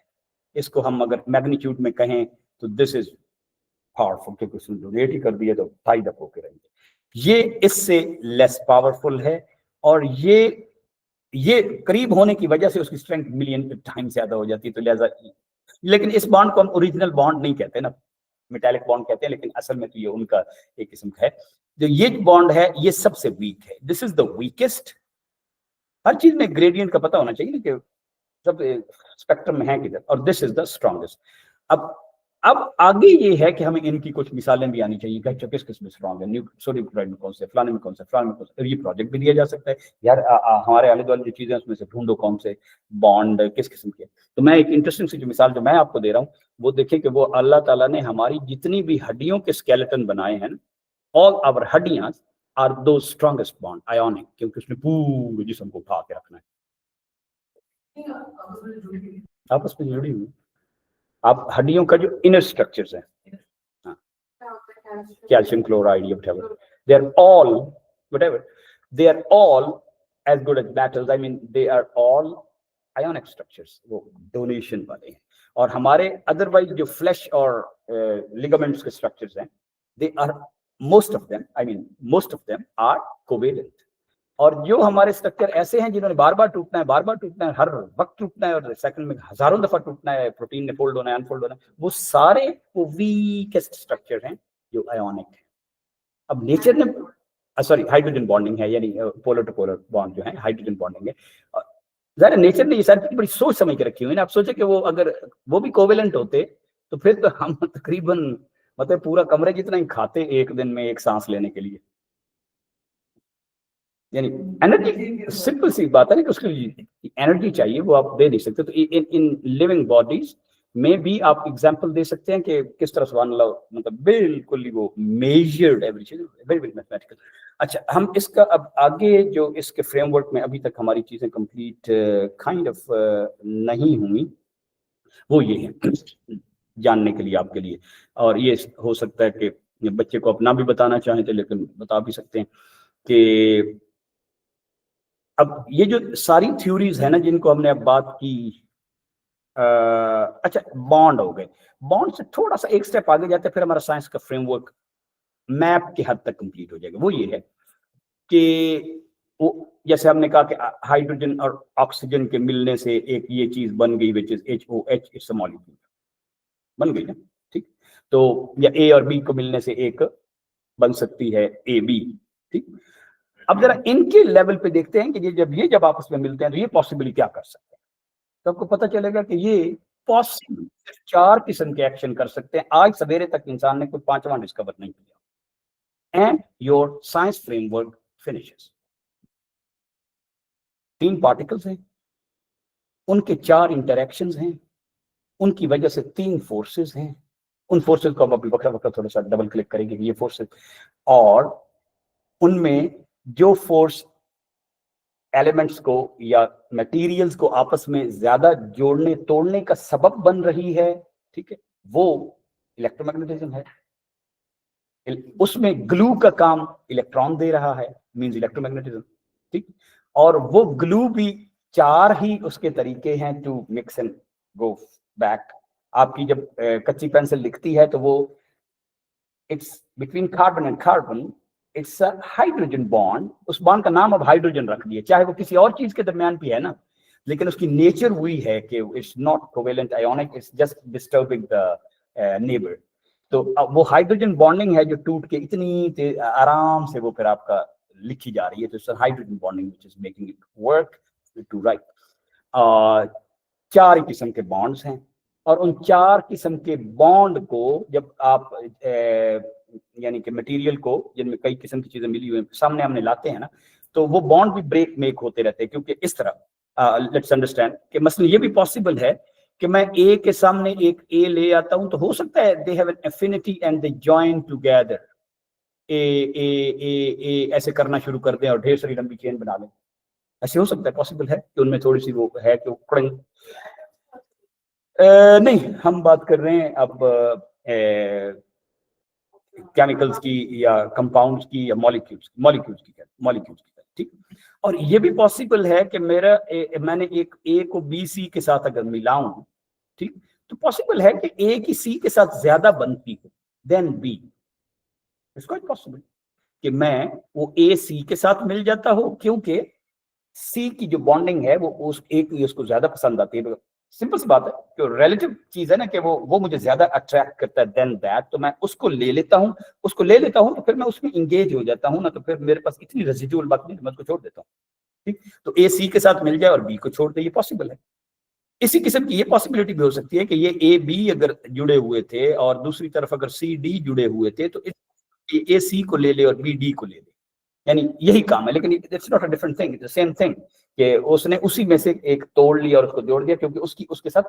इसको हम अगर मैग्नीट्यूड में कहें तो दिस इज पावरफुल, क्योंकि उसने डोनेट ही कर दिया तो टाइड अप होकर रहेंगे। ये इससे लेस पावरफुल है, और ये करीब होने की वजह से उसकी स्ट्रेंथ मिलियन टाइम ज्यादा हो जाती है, तो लिहाजा। लेकिन इस बॉन्ड को हम ओरिजिनल बॉन्ड नहीं कहते ना, मेटालिक बॉन्ड कहते हैं, लेकिन असल में तो ये उनका एक किस्म का है। जो ये बॉन्ड है ये सबसे वीक है, दिस इज द वीकेस्ट। हर चीज में ग्रेडियंट का पता होना चाहिए कि सब स्पेक्ट्रम में है किधर, और दिस इज द स्ट्रॉन्गेस्ट। अब आगे ये है कि हमें इनकी कुछ मिसालें भी आनी चाहिए कि किस किस में स्ट्रॉन्ग है, सोडियम क्लोराइड में कौन से, फलाने में कौन से, फलाने में कौन से। ये प्रोजेक्ट भी दिया जा सकता है यार, हमारे आले दुआले जो चीजें उसमें से ढूंढो कौन से बॉन्ड किस किस्म के। तो मैं एक इंटरेस्टिंग सी जो मिसाल जो मैं आपको दे रहा हूँ वो देखिए कि वो अल्लाह ताला ने हमारी जितनी भी हड्डियों के स्केलेटन बनाए हैं, ऑल आवर हड्डियां आर दो स्ट्रॉन्गेस्ट बॉन्ड आयोनिक, क्योंकि उसने पूरे जिस्म को उठा के रखना है, आपस में जुड़ी हुई। आप हड्डियों का जो इनर स्ट्रक्चर्स है, calcium chloride, whatever, they are all as good as metals. I mean, they are all ionic structures, वो डोनेशन वाले हैं। और हमारे अदरवाइज जो फ्लैश और लिगामेंट्स के स्ट्रक्चर्स हैं, they are most of them are covalent। और जो हमारे स्ट्रक्चर ऐसे हैं जिन्होंने बार बार टूटना है, हर वक्त टूटना है, और सेकंड में हजारों दफा टूटना है, प्रोटीन ने फोल्ड होना है, अनफोल्ड होना है, वो सारे वो वीकेस्ट स्ट्रक्चर हैं जो आयोनिक है। अब नेचर ने, सॉरी हाइड्रोजन बॉन्डिंग है, यानी पोलर टू पोलर बॉन्ड जो है हाइड्रोजन बॉन्डिंग है। ज़ाहिर नेचर ने ये सारी चीज़ बड़ी सोच समझ के रखी हुई है। आप सोचे कि वो अगर वो भी कोवेलेंट होते तो फिर तो हम तकरीबन मतलब पूरा कमरे जितना ही खाते एक दिन में एक सांस लेने के लिए। यानी एनर्जी, सिंपल सी बात है ना कि उसके लिए एनर्जी चाहिए, वो आप दे नहीं सकते। तो इन लिविंग बॉडीज में भी आप एग्जांपल दे सकते हैं कि किस तरह सुभान अल्लाह, मतलब बिल्कुल ही वो मेजर्ड एवरी चीज, वेरी वेरी मैथमेटिकल। अच्छा, हम इसका अब आगे जो इसके फ्रेमवर्क में अभी तक हमारी चीजें कंप्लीट काइंड ऑफ नहीं हुई, वो ये है जानने के लिए आपके लिए। और ये हो सकता है कि बच्चे को अपना भी बताना चाहें तो, लेकिन बता भी सकते हैं कि अब ये जो सारी थ्योरीज है ना जिनको हमने अब बात की, अच्छा बॉन्ड हो गए, बॉन्ड से थोड़ा सा एक स्टेप आगे जाते फिर हमारा साइंस का फ्रेमवर्क मैप के हद तक कंप्लीट हो जाएगा। वो ये है कि वो जैसे हमने कहा कि हाइड्रोजन और ऑक्सीजन के मिलने से एक ये चीज बन गई which is HOH, it's a molecule, बन गई ना, ठीक। तो या A और B को मिलने से एक बन सकती है AB, ठीक। अब जरा इनके लेवल पे देखते हैं कि जब आपस में मिलते हैं तो ये पॉसिबली क्या कर सकते हैं। तो आपको पता चलेगा कि ये पॉसिबल 4 किस्म के एक्शन कर सकते हैं। आज सवेरे तक इंसान ने कोई 5वां डिस्कवर नहीं किया। And your science framework finishes. 3 particles हैं, उनके 4 इंटरेक्शंस हैं, उनकी वजह से 3 फोर्सेस हैं। उन फोर्सेस को हम अभी वक्र थोड़ा सा डबल क्लिक करेंगे कि ये फोर्सेस, और उनमें जो फोर्स एलिमेंट्स को या मटेरियल्स को आपस में ज्यादा जोड़ने तोड़ने का सबब बन रही है, ठीक है, वो इलेक्ट्रोमैग्नेटिज्म है। उसमें ग्लू का काम इलेक्ट्रॉन दे रहा है, मींस इलेक्ट्रोमैग्नेटिज्म, ठीक। और वो ग्लू भी 4 ही उसके तरीके हैं to mix and go back. आपकी जब कच्ची पेंसिल लिखती है तो वो it's between carbon and carbon, it's a hydrogen bond. उस बॉन्ड का नाम अब हाइड्रोजन रख दिया, चाहे वो किसी और चीज के दरमियान भी है ना, लेकिन उसकी नेचर हुई है कि it's not covalent ionic, it's just disturbing the neighbour. तो अब वो हाइड्रोजन बॉन्डिंग है जो टूट के इतनी आराम से वो फिर आपका लिखी जा रही है, तो it's hydrogen bonding which is making it work to write. 4 किस्म के बॉन्ड्स हैं, और उन 4 किस्म के बॉन्ड को जब आप यानी कि मटेरियल को जिनमें कई किस्म की चीजें मिली हुई सामने हमने लाते हैं ना, तो वो बॉन्ड भी ब्रेक मेक होते रहते हैं। क्योंकि इस तरह लेट्स अंडरस्टैंड कि मसलन ये भी पॉसिबल है कि मैं ए के सामने एक ए ले आता हूं, तो हो सकता है they have an affinity and they join together, uh uh uh uh ऐसे करना शुरू कर दें और ढेर सारी लंबी चेन बना लें। ऐसे हो सकता है, पॉसिबल है कि उनमें थोड़ी सी वो है कि नहीं, हम बात कर रहे हैं अब केमिकल्स की या कंपाउंड्स की या मॉलिक्यूल्स की, ठीक। और ये भी पॉसिबल है कि मैंने एक ए को बी सी के साथ अगर मिलाऊं, ठीक, तो पॉसिबल है कि ए की सी के साथ ज्यादा बनती हो then B. It's quite possible कि मैं वो ए सी के साथ मिल जाता हो, क्योंकि सी की जो बॉन्डिंग है वो उस ए की उसको ज्यादा पसंद आती है। सिंपल सी बात है कि रिलेटिव चीज है ना, कि वो मुझे ज्यादा अट्रैक्ट करता है देन दैट, तो मैं उसको ले लेता हूं तो फिर मैं उसमें इंगेज हो जाता हूं ना, तो फिर मेरे पास इतनी रेजिडुअल बात नहीं, मैं उसको छोड़ देता हूं, ठीक। तो ए सी के साथ मिल जाए और बी को छोड़ दे, ये पॉसिबल है। इसी किस्म की ये पॉसिबिलिटी भी हो सकती है कि ये ए बी अगर जुड़े हुए थे और दूसरी तरफ अगर सी डी जुड़े हुए थे, तो ए सी को ले ले और बी डी को ले ले, यानी यही काम है। लेकिन it's not a different thing, it's the same thing कि उसने उसी में से एक तोड़ लिया और उसको जोड़ दिया, क्योंकि उसके साथ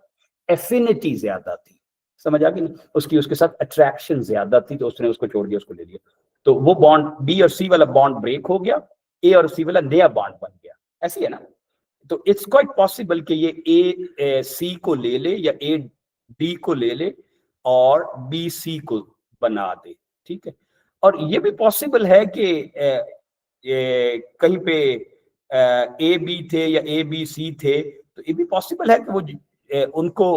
एफिनिटी ज्यादा थी, समझ आ गई ना, उसके साथ अट्रैक्शन ज्यादा थी, तो उसने उसको छोड़ दिया, उसको ले लिया। तो वो बॉन्ड बी और सी वाला बॉन्ड ब्रेक हो गया, ए और सी वाला नया बॉन्ड बन गया, ऐसी है ना। तो इट्स क्वाइट पॉसिबल कि ये ए सी को ले ले या ए डी को ले ले और बी सी को बना दे, ठीक है। और ये भी पॉसिबल है कि कहीं पे ए बी थे या ए बी सी थे, तो ये भी पॉसिबल है कि वो उनको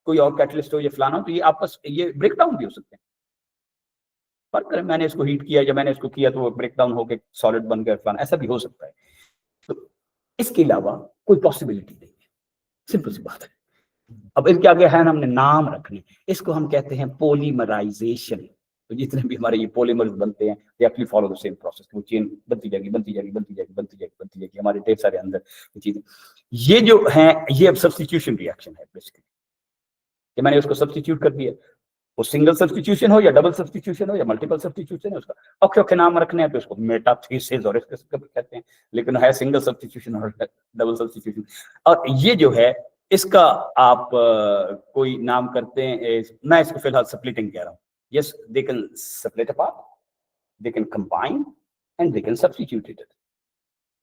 कोई और कैटलिस्ट हो या फलाना हो, तो ये आपस ये ब्रेक डाउन भी हो सकते हैं। पर मैंने इसको हीट किया या मैंने इसको किया तो वो ब्रेक डाउन होकर सॉलिड बन गया फलाना, ऐसा भी हो सकता है। तो इसके अलावा कोई पॉसिबिलिटी नहीं है, सिंपल सी बात है। अब इनके आगे है हमने नाम रखने, इसको हम कहते हैं पॉलीमराइजेशन। तो जितने भी हमारे ये पॉलीमर्स बनते हैं, they actually follow the same process. वो चेन बनती जाएगी हमारे ढेर सारे अंदर चीजें। ये जो है ये अब सब्स्टिट्यूशन रिएक्शन है बेसिकली, कि मैंने उसको सब्स्टिट्यूट कर दिया। वो सिंगल सब्स्टिट्यूशन हो या डबल सब्स्टिट्यूशन हो या मल्टीपल सब्स्टिट्यूशन है, उसका ओके नाम रखने हैं, तो उसको मेटाथीसिस और इसके कहते हैं, लेकिन है सिंगल सब्स्टिट्यूशन और डबल सब्स्टिट्यूशन। और ये जो है इसका आप कोई नाम करते हैं, मैं इसको फिलहाल स्प्लिटिंग कह रहा हूँ। Yes, they can split apart, they can combine and they can substitute it.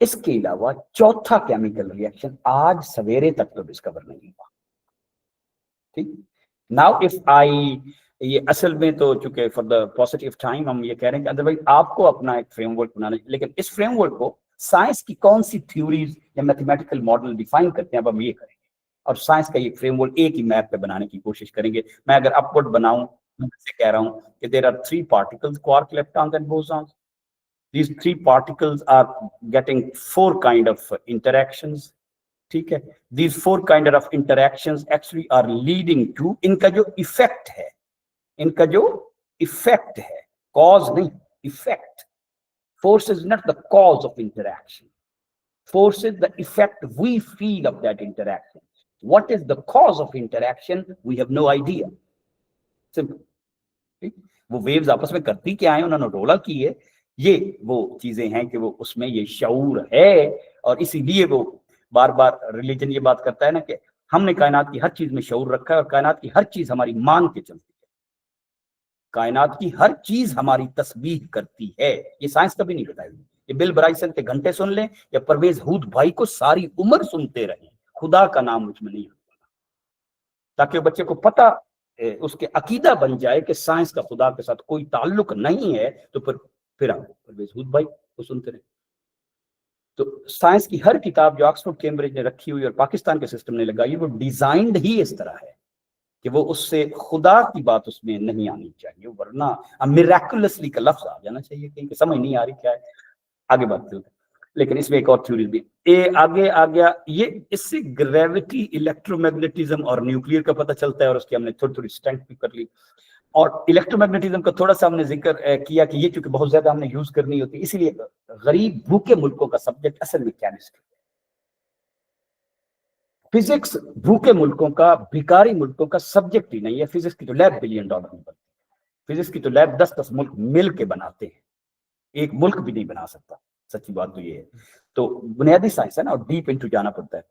इसके अलावा चौथा केमिकल रिएक्शन आज सवेरे तक तो डिस्कवर नहीं हुआ, ठीक। नाउ इफ आई, ये असल में तो चूंकि फॉर द पॉजिटिव टाइम हम ये कह रहे हैं कि अदरवाइज आपको अपना एक फ्रेमवर्क बनाना, लेकिन इस फ्रेमवर्क को साइंस की कौन सी थ्योरीज या मैथमेटिकल मॉडल डिफाइन करते हैं, अब हम ये करेंगे और साइंस का ये फ्रेमवर्क एक ही मैप पे बनाने की कोशिश करेंगे। मैं अगर अपवर्ड बनाऊं, मैं कह रहा हूं कि there are 3 particles, quark, leptons and bosons. These 3 particles are getting 4 kind of interactions, ठीक है। These 4 kind of interactions actually are leading to, इनका जो इफेक्ट है, cause नहीं, effect. Force is not the cause of interaction. Force is the effect we feel of that interaction. What is the cause of interaction? We have no idea. Simple. वो waves आपस में करती क्या है, उन्होंने रोला की है, ये वो चीजें हैं कि वो उसमें ये शऊर है। और इसीलिए वो बार बार रिलीजन ये बात करता है ना कि हमने कायनात की हर चीज में शऊर रखा है और कायनात की हर चीज हमारी मान के चलती है, कायनात की हर चीज हमारी तस्बीह करती है। ये साइंस कभी नहीं बताएगी। ये बिल ब्राइसन के घंटे सुन लें या परवेज हुद भाई को सारी उम्र सुनते रहे, खुदा का नाम उसमें नहीं होता, ताकि बच्चे को पता उसके अकीदा बन जाए कि साइंस का खुदा के साथ कोई ताल्लुक नहीं है। तो फिर आप परवेज हुद भाई को सुनते रहे। तो साइंस की हर किताब जो ऑक्सफोर्ड कैम्ब्रिज ने रखी हुई और पाकिस्तान के सिस्टम ने लगाई, वो डिजाइंड ही इस तरह है कि वो उससे खुदा की बात उसमें नहीं आनी चाहिए, वरना मिराकुलसली का लफ्ज आ जाना चाहिए, क्योंकि समझ नहीं आ रही क्या है, आगे बात करते हैं। लेकिन इसमें एक और थ्योरी भी आगे आ गया, ये इससे ग्रेविटी, इलेक्ट्रोमैग्नेटिज्म और न्यूक्लियर का पता चलता है, और उसकी हमने थोड़ी थोड़ी स्ट्रेंथ भी कर ली। और इलेक्ट्रोमैग्नेटिज्म का थोड़ा सा हमने जिक्र किया कि ये चूंकि बहुत ज्यादा हमने यूज करनी होती है, इसीलिए गरीब भूखे मुल्कों का सब्जेक्ट असल में केमिस्ट्री। फिजिक्स भूखे मुल्कों का, भिखारी मुल्कों का सब्जेक्ट ही नहीं है। फिजिक्स की तो लैब $1 बिलियन में बनती है, फिजिक्स की तो लैब 10-10 मुल्क मिल के बनाते हैं, एक मुल्क भी नहीं बना सकता। सच्ची बात तो ये है। तो बुनियादी साइंस है ना, और डीप इनटू जाना पड़ता है।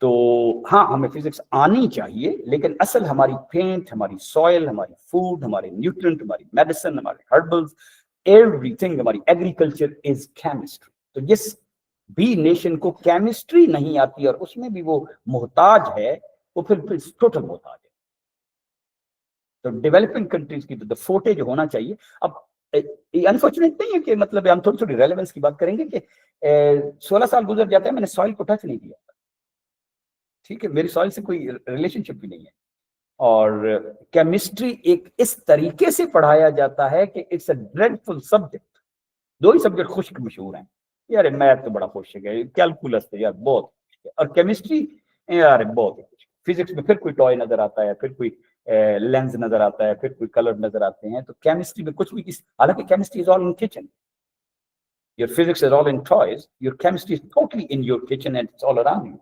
तो हाँ, हमें फिजिक्स आनी चाहिए, लेकिन असल हमारी पेंट, हमारी सॉइल, हमारी फूड, हमारे न्यूट्रिएंट, हमारी मेडिसिन, हमारे हर्बल्स, एवरीथिंग, हमारी एग्रीकल्चर इज केमिस्ट्री। तो जिस भी नेशन को केमिस्ट्री नहीं आती और उसमें भी वो मोहताज है, वो फिर टोटल मोहताज है। तो डेवलपिंग कंट्रीज की तो फोटे जो होना चाहिए। अब अनफॉर्चुनेट नहीं है कि मतलब हम थोड़ी थोड़ी रेलेवेंस की बात करेंगे कि 16 साल गुजर जाते हैं, मैंने सॉइल को टच नहीं किया, ठीक है, मेरी सॉइल से कोई रिलेशनशिप भी नहीं है। और केमिस्ट्री एक इस तरीके से पढ़ाया जाता है कि इट्स अ ड्रेडफुल सब्जेक्ट। दो ही सब्जेक्ट खुश्क मशहूर हैं यार, मैथ तो बड़ा खुश्क है, कैलकुलस तो यार बहुत, और केमिस्ट्री यार बहुत। फिजिक्स में फिर कोई टॉय नजर आता है, फिर कोई लेंस नजर आता है, फिर कोई कलर नजर आते हैं। तो केमिस्ट्री में कुछ भी, हालांकि chemistry is all in kitchen, your physics is all in toys, your chemistry is totally in your kitchen and it's all around you.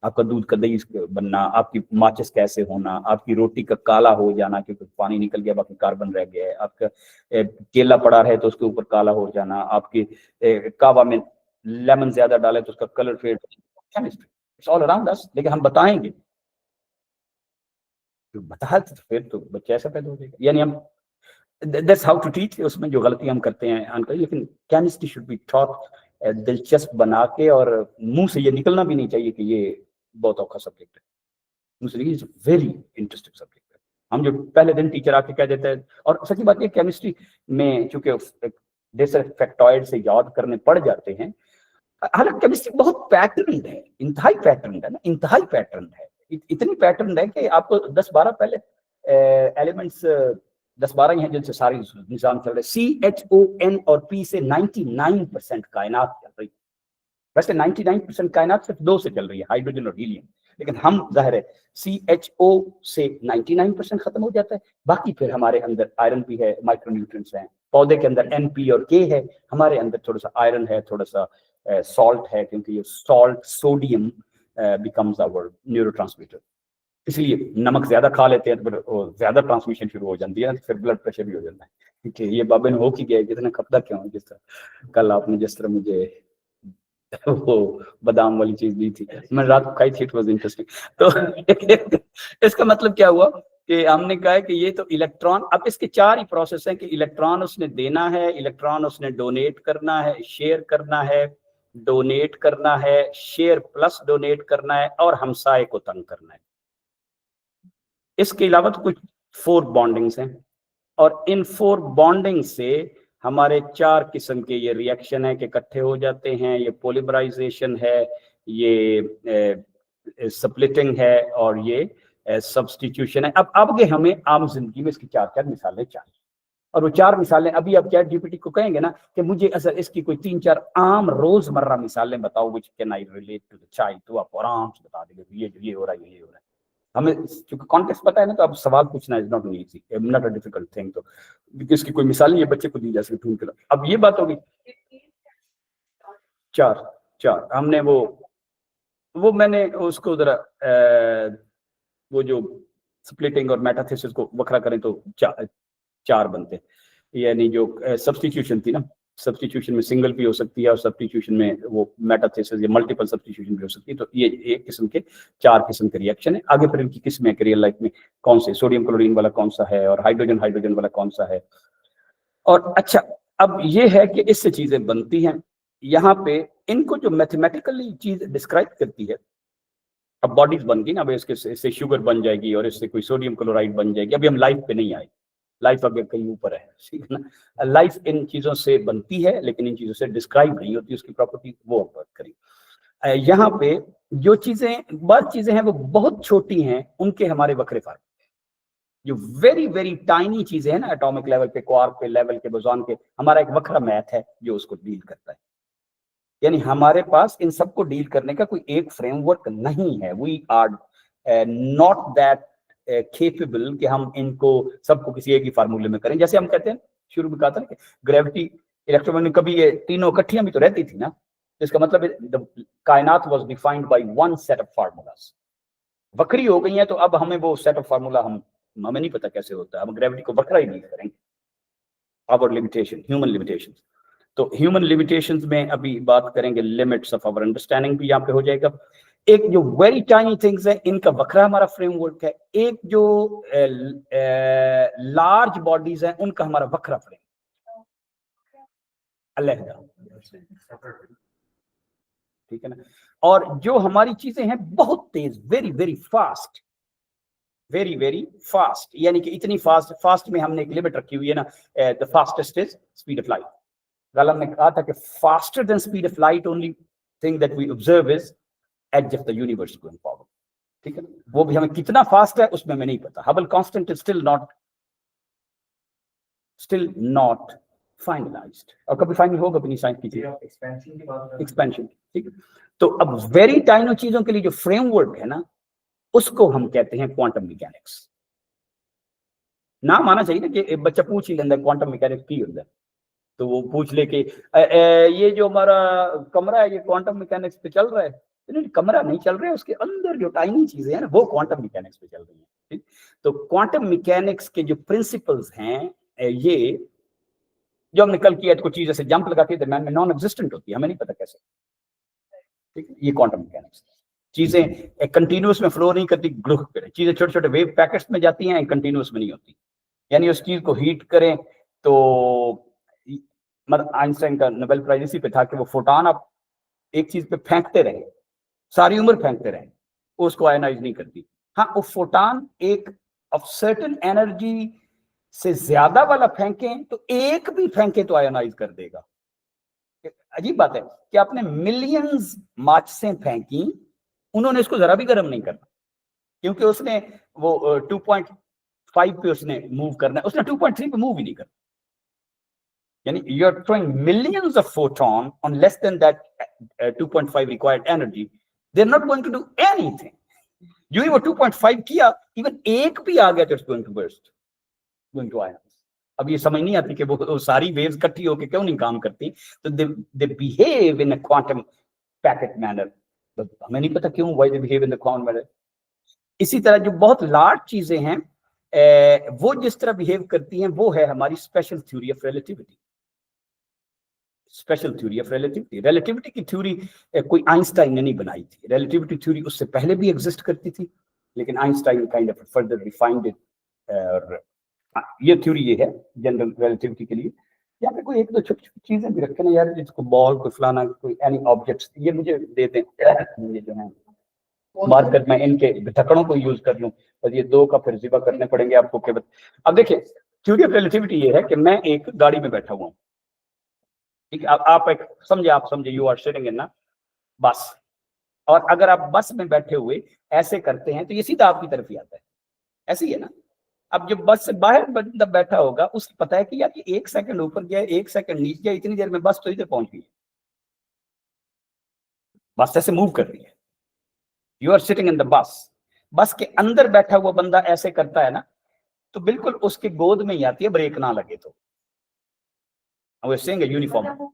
आपका दूध का दही बनना, आपकी माचिस कैसे होना, आपकी रोटी का काला हो जाना क्योंकि पानी निकल गया बाकी कार्बन रह गया है, आपका केला पड़ा है तो उसके ऊपर काला हो जाना, आपकी कावा में लेमन ज्यादा डाले तो उसका colour fade. Chemistry it's all around us, लेकिन हम बताएंगे, तो बता तो फिर तो बच्चे ऐसा पैदा हो जाएगा। यानी हम दैट्स हाउ टू टीच, उसमें जो गलती हम करते हैं अनकर। लेकिन केमिस्ट्री शुड बी टॉट दिलचस्प बना के, और मुंह से ये निकलना भी नहीं चाहिए कि ये बहुत औखा सब्जेक्ट है। मुझे वेरी इंटरेस्टिंग सब्जेक्ट है। हम जो पहले दिन टीचर आके कह देते हैं, और सच्ची बात ये केमिस्ट्री में चूंकि जैसे फैक्टॉइड से याद करने पड़ जाते हैं, हालांकि केमिस्ट्री बहुत पैटर्न है, इंतहाई पैटर्न है ना, इंतहाई पैटर्न है। इतनी पैटर्न है कि आपको 10-12 पहले एलिमेंट्स 10-12 ही हैं जिनसे सारी निजाम चल रहे। CHON और P से 99% कायनात चल रही है। वैसे 99% कायनात सिर्फ 2 से चल रही है, हाइड्रोजन और हीलियम। लेकिन हम जाहिर है CHO से 99% खत्म हो जाता है, बाकी फिर हमारे अंदर आयरन भी है, माइक्रोन्यूट्रिएंट्स हैं, पौधे के अंदर NP और K है, हमारे अंदर थोड़ा सा आयरन है, थोड़ा सा सॉल्ट है, क्योंकि ये salt, sodium becomes our neurotransmitter. इसलिए नमक ज्यादा खा लेते हैं तो ज्यादा ट्रांसमिशन शुरू हो जाती है, फिर ब्लड प्रेशर भी हो जाता है। ठीक है, ये बाबे ने हो की गया, जितना खपता क्यों है, जिस तरह कल आपने जिस तरह मुझे वो बादाम वाली चीज दी थी, मैंने रात को खाई थी, इट वाज इंटरेस्टिंग। तो इसका मतलब क्या हुआ कि हमने कहा है कि ये तो इलेक्ट्रॉन, अब इसके 4 ही प्रोसेस हैं कि इलेक्ट्रॉन उसने देना है, इलेक्ट्रॉन उसने डोनेट करना है, शेयर करना है, डोनेट करना है, शेयर प्लस डोनेट करना है, और हमसाए को तंग करना है। इसके अलावा तो कुछ 4 बॉन्डिंग्स हैं, और इन 4 बॉन्डिंग से हमारे 4 किस्म के ये रिएक्शन है कि इकट्ठे हो जाते हैं, ये पोलिमराइजेशन है, ये स्प्लिटिंग है, और ये सब्स्टिट्यूशन है। अब आगे हमें आम जिंदगी में इसकी 4-4 मिसालें चाहिए, और वो 4 मिसालें अभी आप चैट जीपीटी को कहेंगे ना कि मुझे असल इसकी कोई 3-4 आम रोजमर्रा मिसालें बताओ which can I relate to the child, तो आप आराम से बता देंगे ये हो रहा है, ये हो रहा है। हमें क्योंकि कॉन्टेक्स्ट पता है ना, तो अब सवाल पूछना is not easy, not a difficult thing. तो इसकी कोई मिसाल ये बच्चे को दी जा सकती है। अब ये बात होगी 4 हमने वो मैंने उसको जरा वो जो स्प्लिटिंग और मेटाथेसिस को वखरा करें तो 4 बनते हैं। यानी जो सब्स्टिट्यूशन थी ना, सब्स्टिट्यूशन में सिंगल भी हो सकती है, और सब्स्टिट्यूशन में वो मेटाथेसिस या मल्टीपल सब्स्टिट्यूशन भी हो सकती है। तो ये एक किस्म के 4 किस्म के रिएक्शन है। आगे फिर इनकी किस्में रियल लाइफ में कौन से, सोडियम क्लोरीन वाला कौन सा है, और हाइड्रोजन हाइड्रोजन वाला कौन सा है। और अच्छा, अब ये है कि इससे चीजें बनती हैं। यहाँ पे इनको जो मैथमेटिकली चीज डिस्क्राइब करती है, अब बॉडीज बन गई ना, अब इससे शुगर बन जाएगी, और इससे कोई सोडियम क्लोराइड बन जाएगी। अभी हम लाइफ पे नहीं आए, लाइफ अभी कहीं ऊपर है, ठीक है ना। लाइफ इन चीजों से बनती है, लेकिन इन चीजों से डिस्क्राइब नहीं होती, उसकी प्रॉपर्टी वो बात करें। यहाँ पे जो चीजें हैं वो बहुत छोटी हैं, उनके हमारे वक्रे फार्मूले, जो वेरी वेरी टाइनी चीजें हैं ना, एटॉमिक लेवल पे, क्वार्क पे, लेवल के, बोसॉन के, हमारा एक वक्र मैथ है जो उसको डील करता है। यानी हमारे पास इन सबको डील करने का कोई एक फ्रेमवर्क नहीं है। We are not that capable कि हम इनको सबको किसी एक ही फार्मूले में करें। जैसे हम कहते हैं, शुरू में कहा था कि ग्रेविटी, इलेक्ट्रोमैग्नेटिक, कभी ये तीनों इकट्ठियां भी तो रहती थी ना। इसका मतलब कायनात was defined by one set of formulas. वक्री हो गई है तो अब हमें वो सेट ऑफ फार्मूला हमें नहीं पता कैसे होता है, हम ग्रेविटी को वक्रा ही डील करेंगे। Our limitation, human limitation. तो ह्यूमन लिमिटेशंस में अभी बात करेंगे, लिमिट्स ऑफ आवर अंडरस्टैंडिंग भी यहाँ पे हो जाएगा। एक जो वेरी टाइनी थिंग्स है, इनका वक्रा हमारा फ्रेमवर्क है। एक जो लार्ज बॉडीज है, उनका हमारा वक्रा फ्रेम अलग, ठीक है ना। और जो हमारी चीजें हैं बहुत तेज, very very fast, very very fast, यानी कि इतनी फास्ट, फास्ट में हमने एक लिमिट रखी हुई है ना, the fastest is speed of light. गलम ने कहा था कि faster than speed of light only thing that we observe is edge of the universe going forward, ठीक है। वो भी हमें कितना फास्ट है उसमें हमें नहीं पता। Hubble constant is still not finalised, और कभी फाइनल होगा भी नहीं साइंस की चीज, एक्सपेंशन, ठीक है। तो अब वेरी टाइनो चीजों के लिए जो फ्रेमवर्क है ना, उसको हम कहते हैं क्वांटम मैकेनिक्स। नाम आना चाहिए ना, कि बच्चा पूछ ही लेता क्वांटम मैकेनिक्स की होता है, तो वो पूछ ले कि ये जो हमारा कमरा है ये क्वांटम मैकेनिक्स पे चल रहा है। नहीं, कमरा नहीं चल रहा है, उसके अंदर जो टाइनी चीजें हैं ना, वो क्वांटम मैकेनिक्स पे चल रही हैं, ठीक। तो क्वांटम मैकेनिक्स के जो प्रिंसिपल्स हैं, ये जो हमने कल किया, कुछ चीज ऐसे जंप लगाती है दरम्यान में, नॉन एग्जिस्टेंट होती है, हमें नहीं पता कैसे, ठीक है। ये क्वांटम मैकेनिक्स, चीजें कंटिन्यूस में फ्लो नहीं करती, ग्रुप करें, चीजें छोटे छोटे वेव पैकेट्स में जाती हैं, कंटिन्यूस में नहीं होती। यानी उस चीज को हीट करें तो, मतलब आइंस्टाइन का नोबेल प्राइज इसी पे था कि वो फोटॉन आप एक चीज पे फेंकते रहे, सारी उम्र फेंकते रहे, उसको आयनाइज नहीं करती। हाँ, वो फोटॉन एक ऑफ सर्टेन एनर्जी से ज्यादा वाला फेंकें तो एक भी फेंके तो आयनाइज कर देगा। अजीब बात है कि आपने मिलियंस माचिसें फेंकी, उन्होंने इसको जरा भी गर्म नहीं करना, क्योंकि उसने वो 2.5 पे उसने मूव करना है, उसने 2.3 पे मूव ही नहीं करना। यानी you are throwing millions of photon on less than that 2.5 required energy, they are not going to do anything. जो ही वो 2.5 किया, इवन एक भी आ गया तो it's going to burst, going to ionise. अब ये समझ नहीं आती कि वो सारी वेव्स इकट्ठी होकर क्यों नहीं काम करती। तो they behave in a quantum packet manner, हमें नहीं पता क्यों, why they behave in the quantum manner. इसी तरह जो बहुत लार्ज चीजें हैं, वो जिस तरह बिहेव करती हैं, वो है हमारी special theory of relativity. Special theory of relativity, relativity की थ्योरी कोई आइंस्टाइन ने नहीं बनाई थी। रिलेटिविटी थ्योरी उससे पहले भी एग्जिस्ट करती थी, लेकिन Einstein kind of further refined it. और ये थ्योरी ये है जनरल रिलेटिविटी के लिए। यहाँ पे कोई एक दो छोटी छोटी चीजें भी रखे ना यार, जिसको बॉल, कोई फलाना, कोई एनी ऑब्जेक्ट्स, ये मुझे दे दें, ये जो है मार्कर, मैं इनके ढक्कनों को यूज कर लूं, और ये दो का फिर जिबा करने पड़ेंगे आपको केवल। अब देखिए, थ्योरी ऑफ रिलेटिविटी ये है कि मैं एक गाड़ी में बैठा हुआ हूँ, ठीक है। आप एक समझे, आप समझे, यू आर सिटिंग इन ना बस, और अगर आप बस में बैठे हुए ऐसे करते हैं तो ये सीधा आपकी तरफ ही आता है, ऐसे ही है ना। अब जब बस से बाहर बंदा बैठा होगा, उसको पता है कि यार ये 1 सेकंड ऊपर गया, 1 सेकंड नीचे गया, इतनी देर में बस तो इधर पहुंच गई, बस ऐसे मूव कर रही है। You are sitting in the bus, bus के अंदर बैठा हुआ बंदा ऐसे करता है ना, तो बिल्कुल उसके गोद में ही आती है, ब्रेक ना लगे तो। यूनिफॉर्म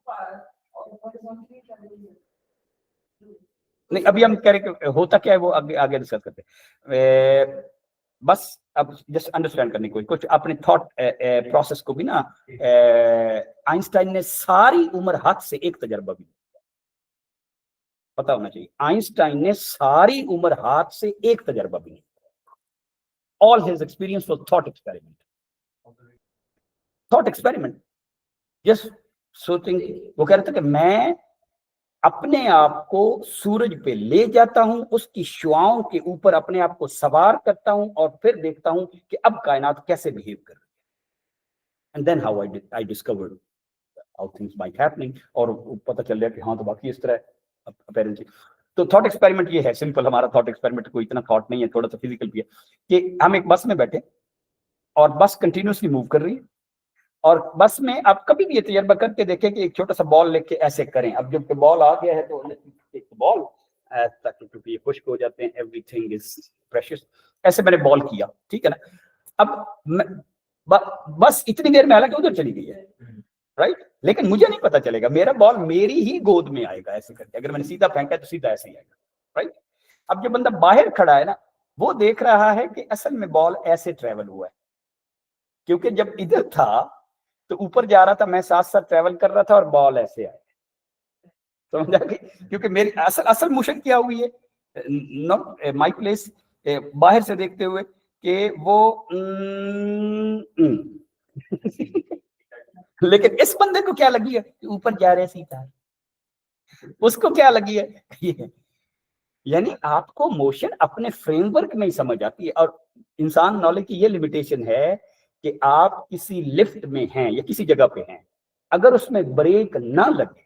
नहीं, अभी हम कह रहे कि होता क्या है, वो आगे आगे डिस्कस करते हैं। बस अब जस्ट अंडरस्टैंड करने को, कुछ अपने थॉट प्रोसेस को भी ना, आइंस्टाइन ने सारी उम्र हाथ से एक तजर्बा भी पता होना चाहिए। आइंस्टाइन ने सारी उम्र हाथ से एक तजर्बा भी नहीं, all his experience was thought experiment, thought experiment, just सोचिंग। वो कह रहा था कि मैं अपने आप को सूरज पे ले जाता हूं, उसकी शुआओं के ऊपर अपने आप को सवार करता हूं, और फिर देखता हूं कि अब कायनात कैसे बिहेव कर रही है। And then how I discovered how things might happening, और पता चल गया कि हाँ तो बाकी इस तरह अपेरेंटली। तो थॉट एक्सपेरिमेंट ये है, सिंपल हमारा थॉट एक्सपेरिमेंट, कोई इतना थॉट नहीं है, थोड़ा सा फिजिकल भी है, कि हम एक बस में बैठे, और बस कंटिन्यूसली मूव कर रही है। और बस में आप कभी भी ये तजर्बा करके देखें कि एक छोटा सा बॉल लेके ऐसे करें। अब जब बॉल आ गया है तो एक बॉल ताकि क्योंकि ये खुश्क हो जाते हैं, एवरीथिंग इज प्रेशियस। ऐसे मैंने बॉल किया, ठीक है ना। अब बस इतनी देर में हालांकि उधर चली गई है, राइट, लेकिन मुझे नहीं पता चलेगा, मेरा बॉल मेरी ही गोद में आएगा ऐसे करके। अगर मैंने सीधा फेंका तो सीधा ऐसे ही आएगा, राइट। अब जो बंदा बाहर खड़ा है ना, वो देख रहा है कि असल में बॉल ऐसे ट्रेवल हुआ है, क्योंकि जब इधर था तो ऊपर जा रहा था, मैं साथ साथ ट्रेवल कर रहा था और बॉल ऐसे आया, समझा कि क्योंकि मेरी असल मोशन क्या हुई है, नॉट माय प्लेस, बाहर से देखते हुए कि वो लेकिन इस बंदे को क्या लगी है, ऊपर जा रहे सीधा, उसको क्या लगी है यानी आपको मोशन अपने फ्रेमवर्क में ही समझ आती है। और इंसान नॉलेज की ये लिमिटेशन है कि आप किसी लिफ्ट में हैं या किसी जगह पे हैं, अगर उसमें ब्रेक ना लगे,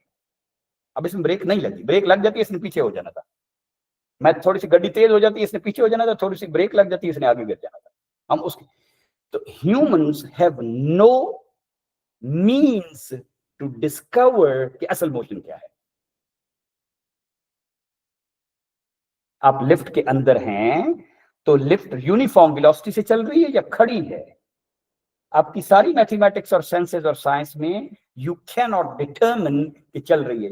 अब इसमें ब्रेक नहीं लगी, ब्रेक लग जाती है इसने पीछे हो जाना था, मैं थोड़ी सी गाड़ी तेज हो जाती है इसने पीछे हो जाना था, थोड़ी सी ब्रेक लग जाती है इसने आगे गिर जाना था, हम उसकी। तो humans have no means to discover कि असल मोशन क्या है। आप लिफ्ट के अंदर हैं तो लिफ्ट यूनिफॉर्म वेलोसिटी से चल रही है या खड़ी है। आपकी सारी मैथमेटिक्स और साइंसेस और साइंस में यू कैन नॉट डिटरमिन कि चल रही है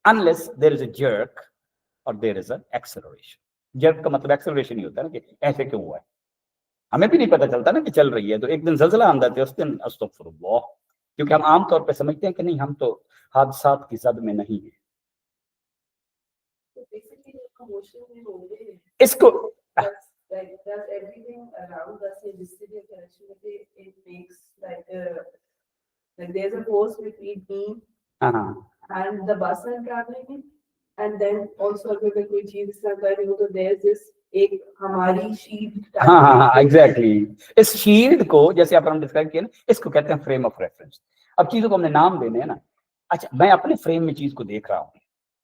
unless there is a jerk और there is a acceleration. Jerk का मतलब एक्सेलरेशन ही होता है ना कि ऐसे क्यों हुआ है, हमें भी नहीं पता चलता ना कि चल रही है। तो एक दिन जलजला आंदा थे, उस दिन अस्तगफिरुल्लाह, क्योंकि हम आमतौर पर समझते हैं कि नहीं हम तो हादसात की जद में नहीं है। इसको there's a force between me and the bus I'm traveling in, and then also अगर कोई चीज इस तरह कर रही हो तो there's this एक हमारी शील्ड। हाँ एग्जैक्टली। इस शील्ड को जैसे आप डिस्क्राइब किया ना, इसको कहते हैं फ्रेम ऑफ रेफरेंस। अब चीजों को हमने नाम देने हैं ना। अच्छा, मैं अपने फ्रेम में चीज को देख रहा हूँ,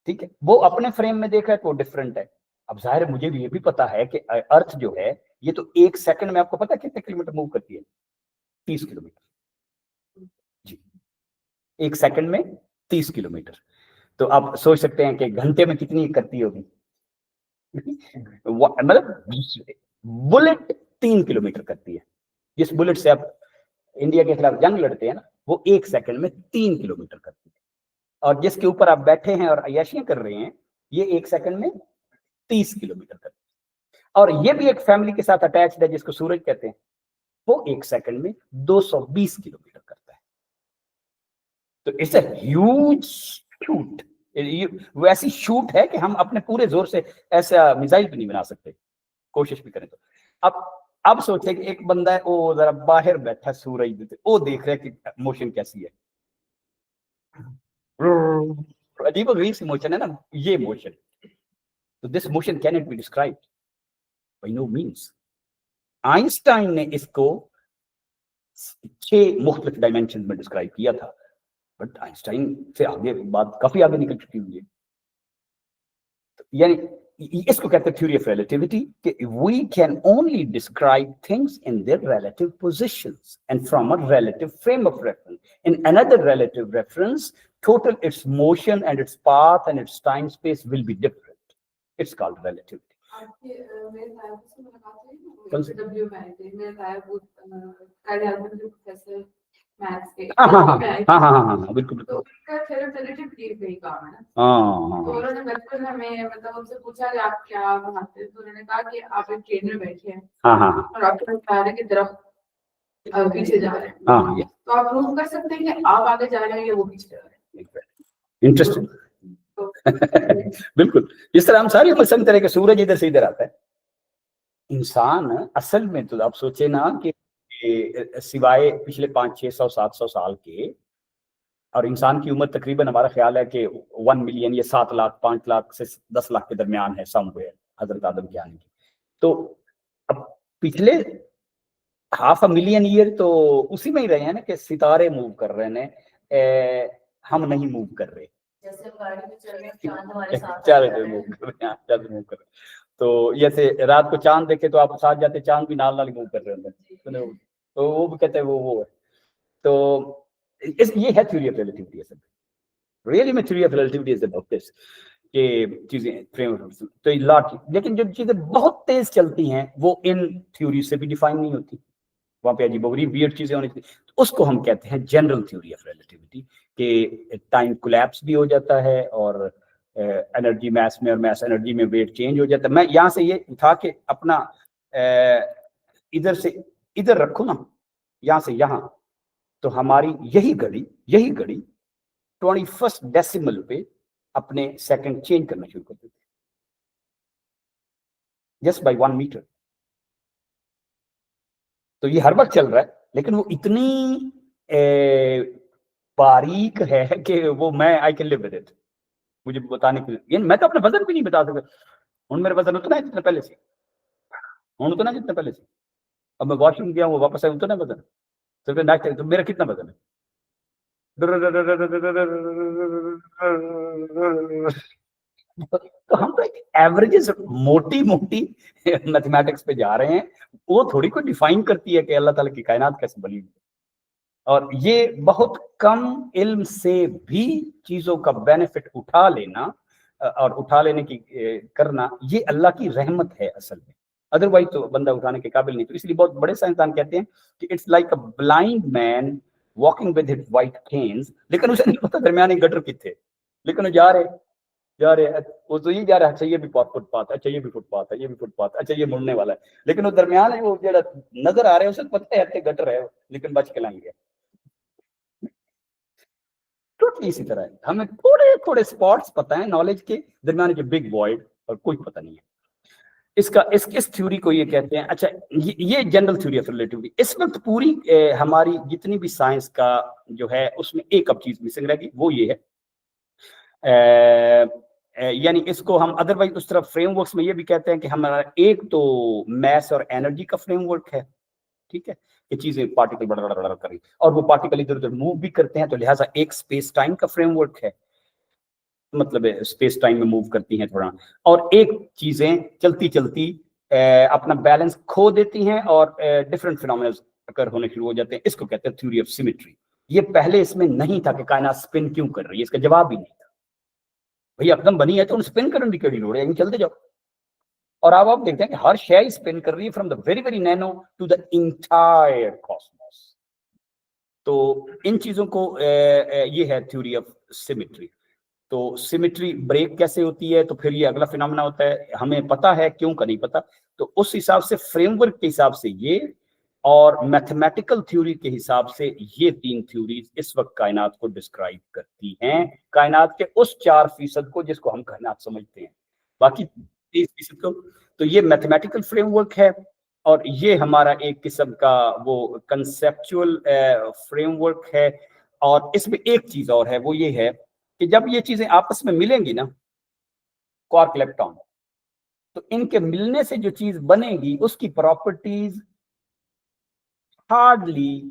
ठीक है, वो अपने फ्रेम में देख रहा है तो डिफरेंट है। अब जाहिर है मुझे भी ये भी पता है कि अर्थ जो है ये तो एक सेकंड में, आपको पता है कितने किलोमीटर मूव करती है? 30 किलोमीटर जी, एक सेकंड में 30 किलोमीटर। तो आप सोच सकते हैं कि घंटे में कितनी करती होगी मतलब बुलेट 3 किलोमीटर करती है। जिस बुलेट से आप इंडिया के खिलाफ जंग लड़ते हैं ना, वो एक सेकंड में 3 किलोमीटर करती है। और जिसके ऊपर आप बैठे हैं और अय्याशियां कर रहे हैं, ये एक सेकंड में 30 किलोमीटर करती है। और ये भी एक फैमिली के साथ अटैच्ड है जिसको सूरज कहते हैं, वो एक सेकंड में 220 किलोमीटर करता है। तो इट्स अ ह्यूज शूट। वो ऐसी शूट है कि हम अपने पूरे जोर से ऐसा मिसाइल भी नहीं बना सकते, कोशिश भी करें तो। अब सोचे कि एक बंदा है, वो जरा बाहर बैठा सूरज, वो देख रहा है कि मोशन कैसी है, अजीब अजीब सी मोशन है ना ये मोशन। तो this motion can it be described by no means. Einstein ने इसको 6 मुख्तलिफ डायमेंशन में डिस्क्राइब किया था, बट आइंस्टाइन से आगे बात काफी आगे निकल चुकी हुई है। यानी इसको कहते हैं थ्योरी ऑफ रिलेटिविटी, कि we can only describe things in their relative positions and from a relative frame of reference. In another relative reference total its motion and its path and its time space will be different. It's called relativity. आपके मेरे साहब से मुलाकात हुई ना, W math मेरे साहब वो कार्डियोलॉजी के प्रोफेसर मैथ्स के। हाँ बिल्कुल। तो उसका रिलेटिविटी पे ही काम है ना। तो उन्होंने बचपन में मतलब उनसे पूछा कि आप क्या बनाते हैं, तो उन्होंने कहा कि आप एक ट्रेन में बैठे हैं और आपको बता रहे हैं कि दरख्त पीछे जा रहे हैं, तो आप प्रूव कर सकते हैं कि आप आगे जा रहे हैं या वो पीछे जा रहे हैं। इंटरेस्टिंग। बिल्कुल, इस तरह हम सारी मसलन तरह के सूरज इधर से इधर आता है। इंसान असल में तो आप सोचे ना कि सिवाय पिछले 500, 600, 700 साल के, और इंसान की उम्र तकरीबन हमारा ख्याल है कि 1 मिलियन या 7 लाख 5 लाख से 10 लाख के दरमियान है समवेयर हजरत आदम के आने की। तो अब पिछले 500 मिलियन ईयर तो उसी में ही रहे हैं ना कि सितारे मूव कर रहे हैं, हम नहीं मूव कर रहे, जैसे गाड़ी में चल रहे हैं चांद हमारे साथ चांद मूव कर रहे हैं। तो जैसे रात को चांद देखे तो आप साथ जाते, चांद भी नाल नाल मूव कर रहे होंगे। तो वो भी कहते हैं वो है। तो ये है थ्योरी ऑफ रिलेटिविटी। असल रियली में theory of relativity is about this कि चीजें फ्रेमवर्क तो लॉट, लेकिन जो चीजें बहुत तेज चलती हैं वो इन थ्योरी से भी डिफाइन नहीं होती, वहां पे अजीबोगरीब वियर्ड चीजें होनी चाहिए। तो उसको हम कहते हैं जनरल थ्योरी ऑफ रिलेटिविटी कि टाइम कोलैप्स भी हो जाता है और एनर्जी मैस में और मैस एनर्जी में वेट चेंज हो जाता है। मैं यहाँ से ये उठा के अपना इधर से इधर रखूँ ना, यहाँ से यहाँ, तो हमारी यही घड़ी 21st डेसिमल पे अपने सेकंड चेंज करना शुरू कर देते हैं जस्ट बाय 1 मीटर। तो ये हर वक्त चल रहा है, लेकिन वो इतनी बारीक है कि वो मैं I can live with it. मुझे बताने के लिए मैं तो अपना वजन भी नहीं बता सकता। हूँ मेरा वजन उतना है जितना पहले से, हूँ उतना जितना पहले से। अब मैं वॉशरूम गया हूँ वापस आया उतना वजन, तो मेरा कितना वजन है? तो हम तो एक एवरेजेस मोटी मैथमेटिक्स पे जा रहे हैं, वो थोड़ी कोई डिफाइन करती है कि अल्लाह ताला की कायनात कैसे बनी। और ये बहुत कम इल्म से भी चीजों का बेनिफिट उठा लेना और उठा लेने की करना, ये अल्लाह की रहमत है असल में। अदरवाइज तो बंदा उठाने के काबिल नहीं। तो इसलिए बहुत बड़े साइंसदान कहते हैं कि it's like a blind man walking with his white canes, लेकिन उसे नहीं पता दरमियानी गटर कितने, लेकिन वो जा रहे वो तो ये जा रहा है, अच्छा ये भी फुटपाथ, अच्छा ये भी फुटपाथ है, ये भी फुटपाथ, अच्छा ये मुड़ने वाला है, लेकिन वो दरमियान है, वो जो नजर आ रहे हैं उसे पता है गटर है, लेकिन बच के लाएंगे। टोटली इसी तरह है, हमें थोड़े थोड़े स्पॉट्स पता है नॉलेज के, दरमियान के बिग वॉइड और कोई पता नहीं है। इसका इस थ्योरी को ये कहते हैं। अच्छा ये जनरल थ्योरी ऑफ रिलेटिविटी। इस वक्त पूरी हमारी जितनी भी साइंस का जो है उसमें एक अब चीज मिसिंग रहेगी, वो ये है यानी इसको हम अदरवाइज उस तरफ फ्रेमवर्क्स में ये भी कहते हैं कि हमारा एक तो मैस और एनर्जी का फ्रेमवर्क है, ठीक है, ये चीजें पार्टिकल बड़ा करें और वो पार्टिकल इधर उधर मूव भी करते हैं, तो लिहाजा एक स्पेस टाइम का फ्रेमवर्क है, मतलब स्पेस टाइम में मूव करती हैं थोड़ा, और एक चीजें चलती चलती अपना बैलेंस खो देती हैं और डिफरेंट फिनोमेना अकर होने शुरू हो जाते हैं। इसको कहते हैं थ्योरी ऑफ सिमेट्री। ये पहले इसमें नहीं था कि कायनात स्पिन क्यों कर रही है, इसका जवाब ही नहीं था। भैया एकदम बनी है तो स्पिन करने की केड़ी लोड़ है, चलते जाओ। और अब आप देखते हैं कि हर शय स्पिन कर रही है from the very very nano to the entire cosmos. तो इन चीजों को ये है थ्योरी ऑफ सिमेट्री। तो सिमेट्री ब्रेक कैसे होती है, तो फिर ये अगला फिनोमेना होता है, हमें पता है क्यों का नहीं पता। तो उस हिसाब से फ्रेमवर्क के हिसाब से ये, और मैथमेटिकल थ्योरी के हिसाब से ये तीन थ्योरीज इस वक्त कायनात को डिस्क्राइब करती हैं, कायनात के उस 4% को जिसको हम कायनात समझते हैं, बाकी 30% को। तो ये मैथमेटिकल फ्रेमवर्क है और ये हमारा एक किस्म का वो कंसेप्चुअल फ्रेमवर्क है। और इसमें एक चीज और है, वो ये है कि जब ये चीजें आपस में मिलेंगी ना, क्वार्क इलेक्ट्रॉन, तो इनके मिलने से जो चीज बनेगी उसकी properties hardly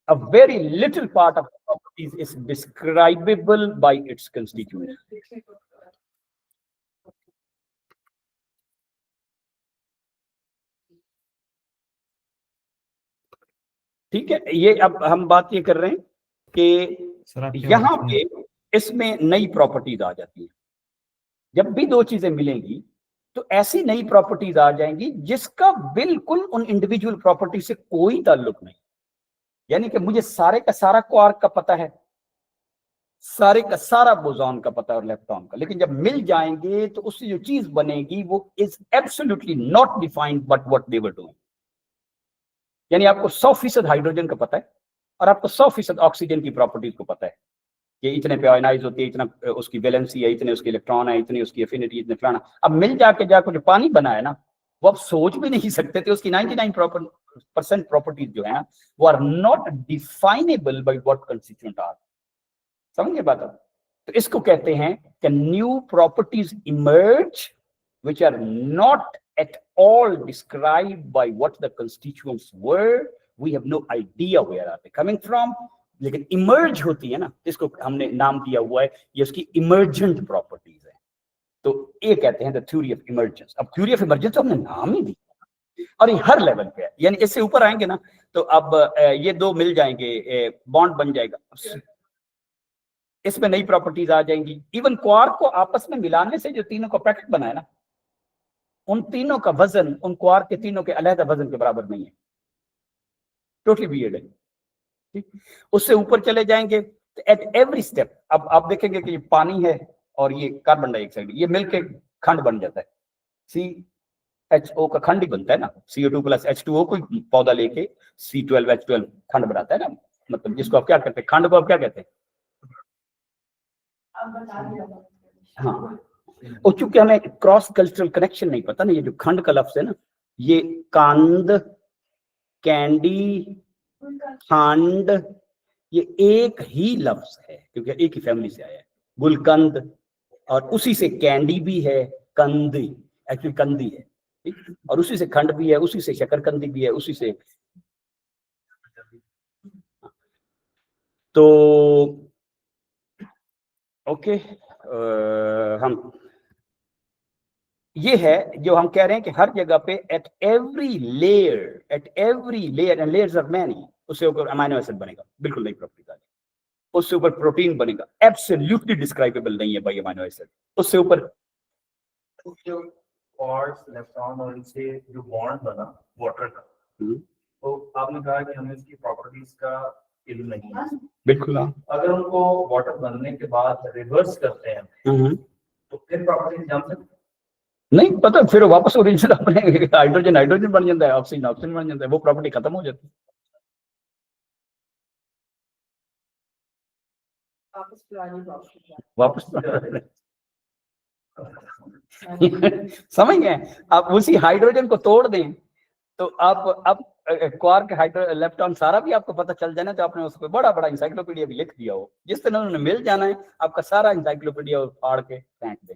a very little part of the properties is describable by its constituents. ठीक है, ये अब हम बात ये कर रहे हैं कि यहां पे इसमें नई प्रॉपर्टीज आ जाती है। जब भी दो चीजें मिलेंगी तो ऐसी नई प्रॉपर्टीज आ जाएंगी जिसका बिल्कुल उन इंडिविजुअल प्रॉपर्टी से कोई ताल्लुक नहीं। यानी कि मुझे सारे का सारा क्वार्क का पता है, सारे का सारा बोसॉन का पता है और इलेक्ट्रॉन का, लेकिन जब मिल जाएंगे तो उससे जो चीज बनेगी वो is absolutely not defined but what they were doing. यानी आपको 100% हाइड्रोजन का पता है और आपको 100% ऑक्सीजन की प्रॉपर्टीज को पता है कि इतने पे आयनाइज होती है, इतना उसकी वैलेंसी है, इतने उसके इलेक्ट्रॉन है, इतनी उसकी एफिनिटी, इतने फलाना। अब मिल जाके जो पानी बना है ना, वो आप सोच भी नहीं सकते थे। उसकी 99% प्रॉपर्टीज जो है ना, वो are not definable by what constituent are. समझिए बात। तो इसको कहते हैं कि new properties emerge which are not at all described by what the constituents were. We have no idea where are they coming from. लेकिन इमर्ज होती है ना, इसको हमने नाम दिया हुआ है, ये उसकी इमर्जेंट प्रॉपर्टीज है। तो ये कहते हैं द थ्योरी ऑफ इमर्जेंस। अब थ्योरी ऑफ इमर्जेंस तो हमने नाम ही दिया, और ये हर लेवल पे है, यानी इससे ऊपर आएंगे ना तो अब ये दो मिल जाएंगे, बॉन्ड बन जाएगा, इसमें नई प्रॉपर्टीज आ जाएंगी। इवन क्वार्क को आपस में मिलाने से जो तीनों का पैकेट बना है ना, उन तीनों का वजन उन क्वार्क के तीनों के अलग वजन के बराबर नहीं है, टोटली वियर्ड है। ठीक, उससे ऊपर चले जाएंगे तो एट एवरी स्टेप अब आप देखेंगे कि ये पानी है और ये कार्बन डाइऑक्साइड, ये मिलके खंड बन जाता है, CHO का खंड ही बनता है ना, CO2 + H2O कोई पौधा लेके C12H12 खंड बनाता है ना, मतलब जिसको आप क्या कहते हैं, खंड को आप क्या कहते हैं? हाँ, और चूंकि हमें क्रॉस कल्चरल कनेक्शन नहीं पता ना, ये जो खंड का लफ्ज है ना, ये कंद, कैंडी, खंड, ये एक ही लफ्ज है क्योंकि एक ही फैमिली से आया है, गुलकंद, और उसी से कैंडी भी है, कंदी, एक्चुअली कंदी है, ठीक, और उसी से खंड भी है, उसी से शकरकंदी भी है, उसी से। तो ओके, हम ये है जो हम कह रहे हैं कि हर जगह पे at every layer and layers of many, उससे ऊपर अमीनो एसिड बनेगा, बिल्कुल नई प्रॉपर्टी, उससे ऊपर प्रोटीन बनेगा, एब्सोल्युटली डिस्क्राइबेबल नहीं है बाय अमीनो एसिड, उससे ऊपर जो क्वार्ट्ज, इलेक्ट्रॉन और इनसे जो बॉन्ड बना वाटर का, तो आपने कहा कि हमें इसकी प्रॉपर्टीज का इल्म नहीं है। बिल्कुल, अगर उनको वाटर बनने के बाद रिवर्स करते हैं तो फिर प्रॉपर्टीज जान सकते नहीं पता, फिर वापस ओरिजिनल अपने हाइड्रोजन बन जाता है, ऑक्सीजन बन जाता है, वो प्रॉपर्टी खत्म हो जाती है। वापस समझ गए? आप उसी हाइड्रोजन को तोड़ दें तो आप अब क्वार्क, हाइड्रो, इलेक्ट्रॉन सारा भी आपको पता चल जाना, तो आपने उसको बड़ा बड़ा इंसाइक्लोपीडिया भी लिख दिया हो, जिस तरह उन्होंने मिल जाना है आपका सारा इंसाइक्लोपीडिया फाड़ के फेंक दे।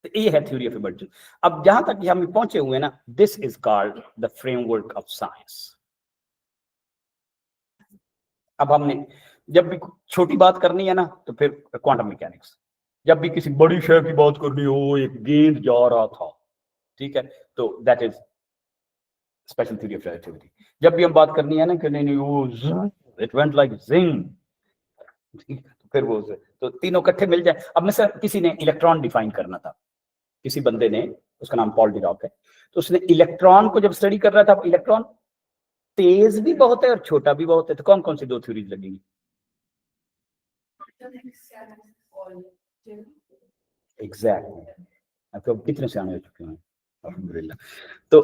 तो ये है थ्योरी ऑफ इमर्जेंस। अब जहां तक हम पहुंचे हुए ना, this is called the framework of science. अब हमने जब भी छोटी बात करनी है ना तो फिर क्वांटम मैकेनिक्स, जब भी किसी बड़ी शय की बात करनी हो, एक गेंद जा रहा था, ठीक है, तो that is special theory of relativity. जब भी हम बात करनी है ना कि नहीं वो इट वेंट लाइक जिंग, तो फिर वो तो तीनों इकट्ठे मिल जाए। अब में से किसी ने इलेक्ट्रॉन डिफाइन करना था, किसी बंदे ने, उसका नाम पॉल डिरॉक है, तो उसने इलेक्ट्रॉन को जब स्टडी कर रहा था, इलेक्ट्रॉन तेज भी बहुत है और छोटा भी बहुत है, तो कौन कौन सी दो थ्योरीज लगेंगी? एग्जैक्टली, आपको कितने सियाने हो चुके हैं, अल्हम्दुलिल्लाह। तो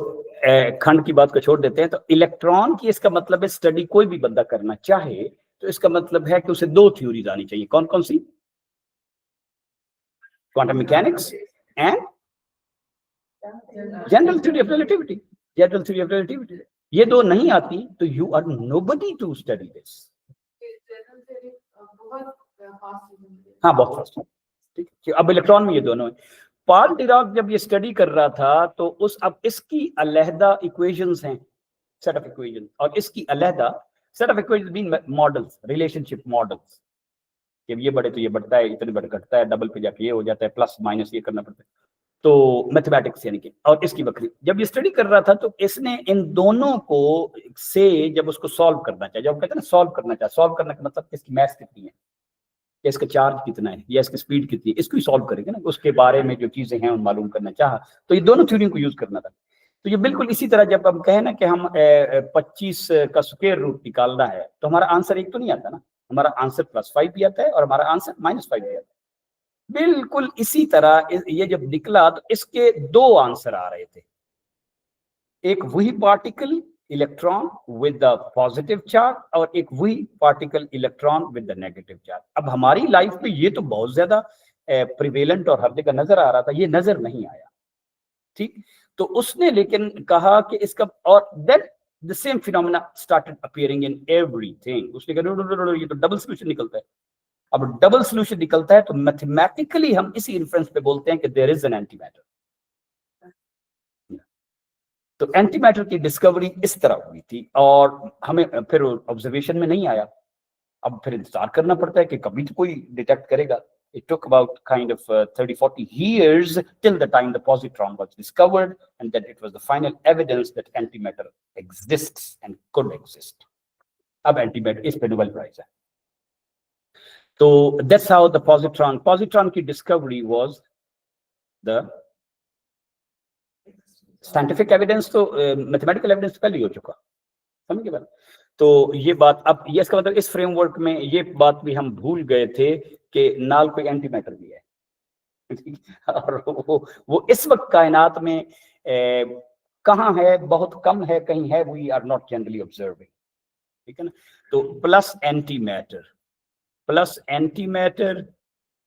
खंड की बात को छोड़ देते हैं, तो इलेक्ट्रॉन की इसका मतलब है स्टडी कोई भी बंदा करना चाहे तो इसका मतलब है कि उसे दो थ्योरीज आनी चाहिए, कौन कौन सी? Quantum mechanics and general theory of relativity. General theory of relativity, ये दो नहीं आती तो you are nobody to study this. हाँ, बहुत फास्ट, ठीक है। अब इलेक्ट्रॉन में ये दोनों है। पॉल डिराक जब ये स्टडी कर रहा था तो अब इसकी अलहदा इक्वेशंस हैं, सेट ऑफ इक्वेशन, और इसकी अलहदा set of equations mean models, relationship models, कि ये बढ़े तो ये बढ़ता है, इतने बढ़े घटता है, डबल पे जाके ये हो जाता है, प्लस माइनस ये करना पड़ता है, तो मैथमेटिक्स यानी कि। और इसकी बकरी जब ये स्टडी कर रहा था तो इसने इन दोनों को से जब उसको सॉल्व करना चाहिए, जब कहते हैं ना सॉल्व करना चाहिए, सॉल्व करने का मतलब इसकी मैथ कितनी है, इसका चार्ज कितना है, या इसकी स्पीड कितनी है, इसको ही सॉल्व करेंगे ना, उसके बारे में जो चीजें हैं उन मालूम करना चाहा, तो ये दोनों थ्योरी को यूज करना था। तो ये बिल्कुल इसी तरह जब हम कहें ना कि हम 25 का स्क्वायर रूट निकालना है, तो हमारा आंसर एक तो नहीं आता ना, हमारा आंसर +5 भी आता है और हमारा आंसर -5 भी आता है। बिल्कुल इसी तरह ये जब निकला तो इसके दो आंसर आ रहे थे, एक वही particle electron with the positive charge और एक वही particle electron with the negative charge. अब हमारी लाइफ में ये तो बहुत ज्यादा प्रिवेलेंट और हर जगह नजर आ रहा था, ये नजर नहीं आया, ठीक। तो उसने लेकिन कहा कि इसका, और that the same phenomena started appearing in everything. उसने कहा ये तो डबल सॉल्यूशन निकलता है। अब डबल सॉल्यूशन निकलता है तो मैथमेटिकली हम इसी इन्फ्रेंस पे बोलते हैं कि there is an anti matter. तो एंटी मैटर की डिस्कवरी इस तरह हुई थी और हमें फिर ऑब्जर्वेशन में नहीं आया, अब फिर इंतजार करना पड़ता है कि कभी तो कोई डिटेक्ट करेगा, It took about kind of 30-40 years till the time the positron was discovered, and that it was the final evidence that antimatter exists and could exist. अब antimatter इस पे Nobel Prize है. So that's how the positron की discovery was the scientific evidence. तो mathematical evidence पहले ही हो चुका, समझ गए बात. तो ये बात अब ये इसका मतलब इस फ्रेमवर्क में ये बात भी हम भूल गए थे कि नाल कोई एंटीमैटर भी है और वो इस वक्त कायनात में कहाँ है, बहुत कम है, कहीं है, we are not generally observing, ठीक है ना. तो प्लस एंटीमैटर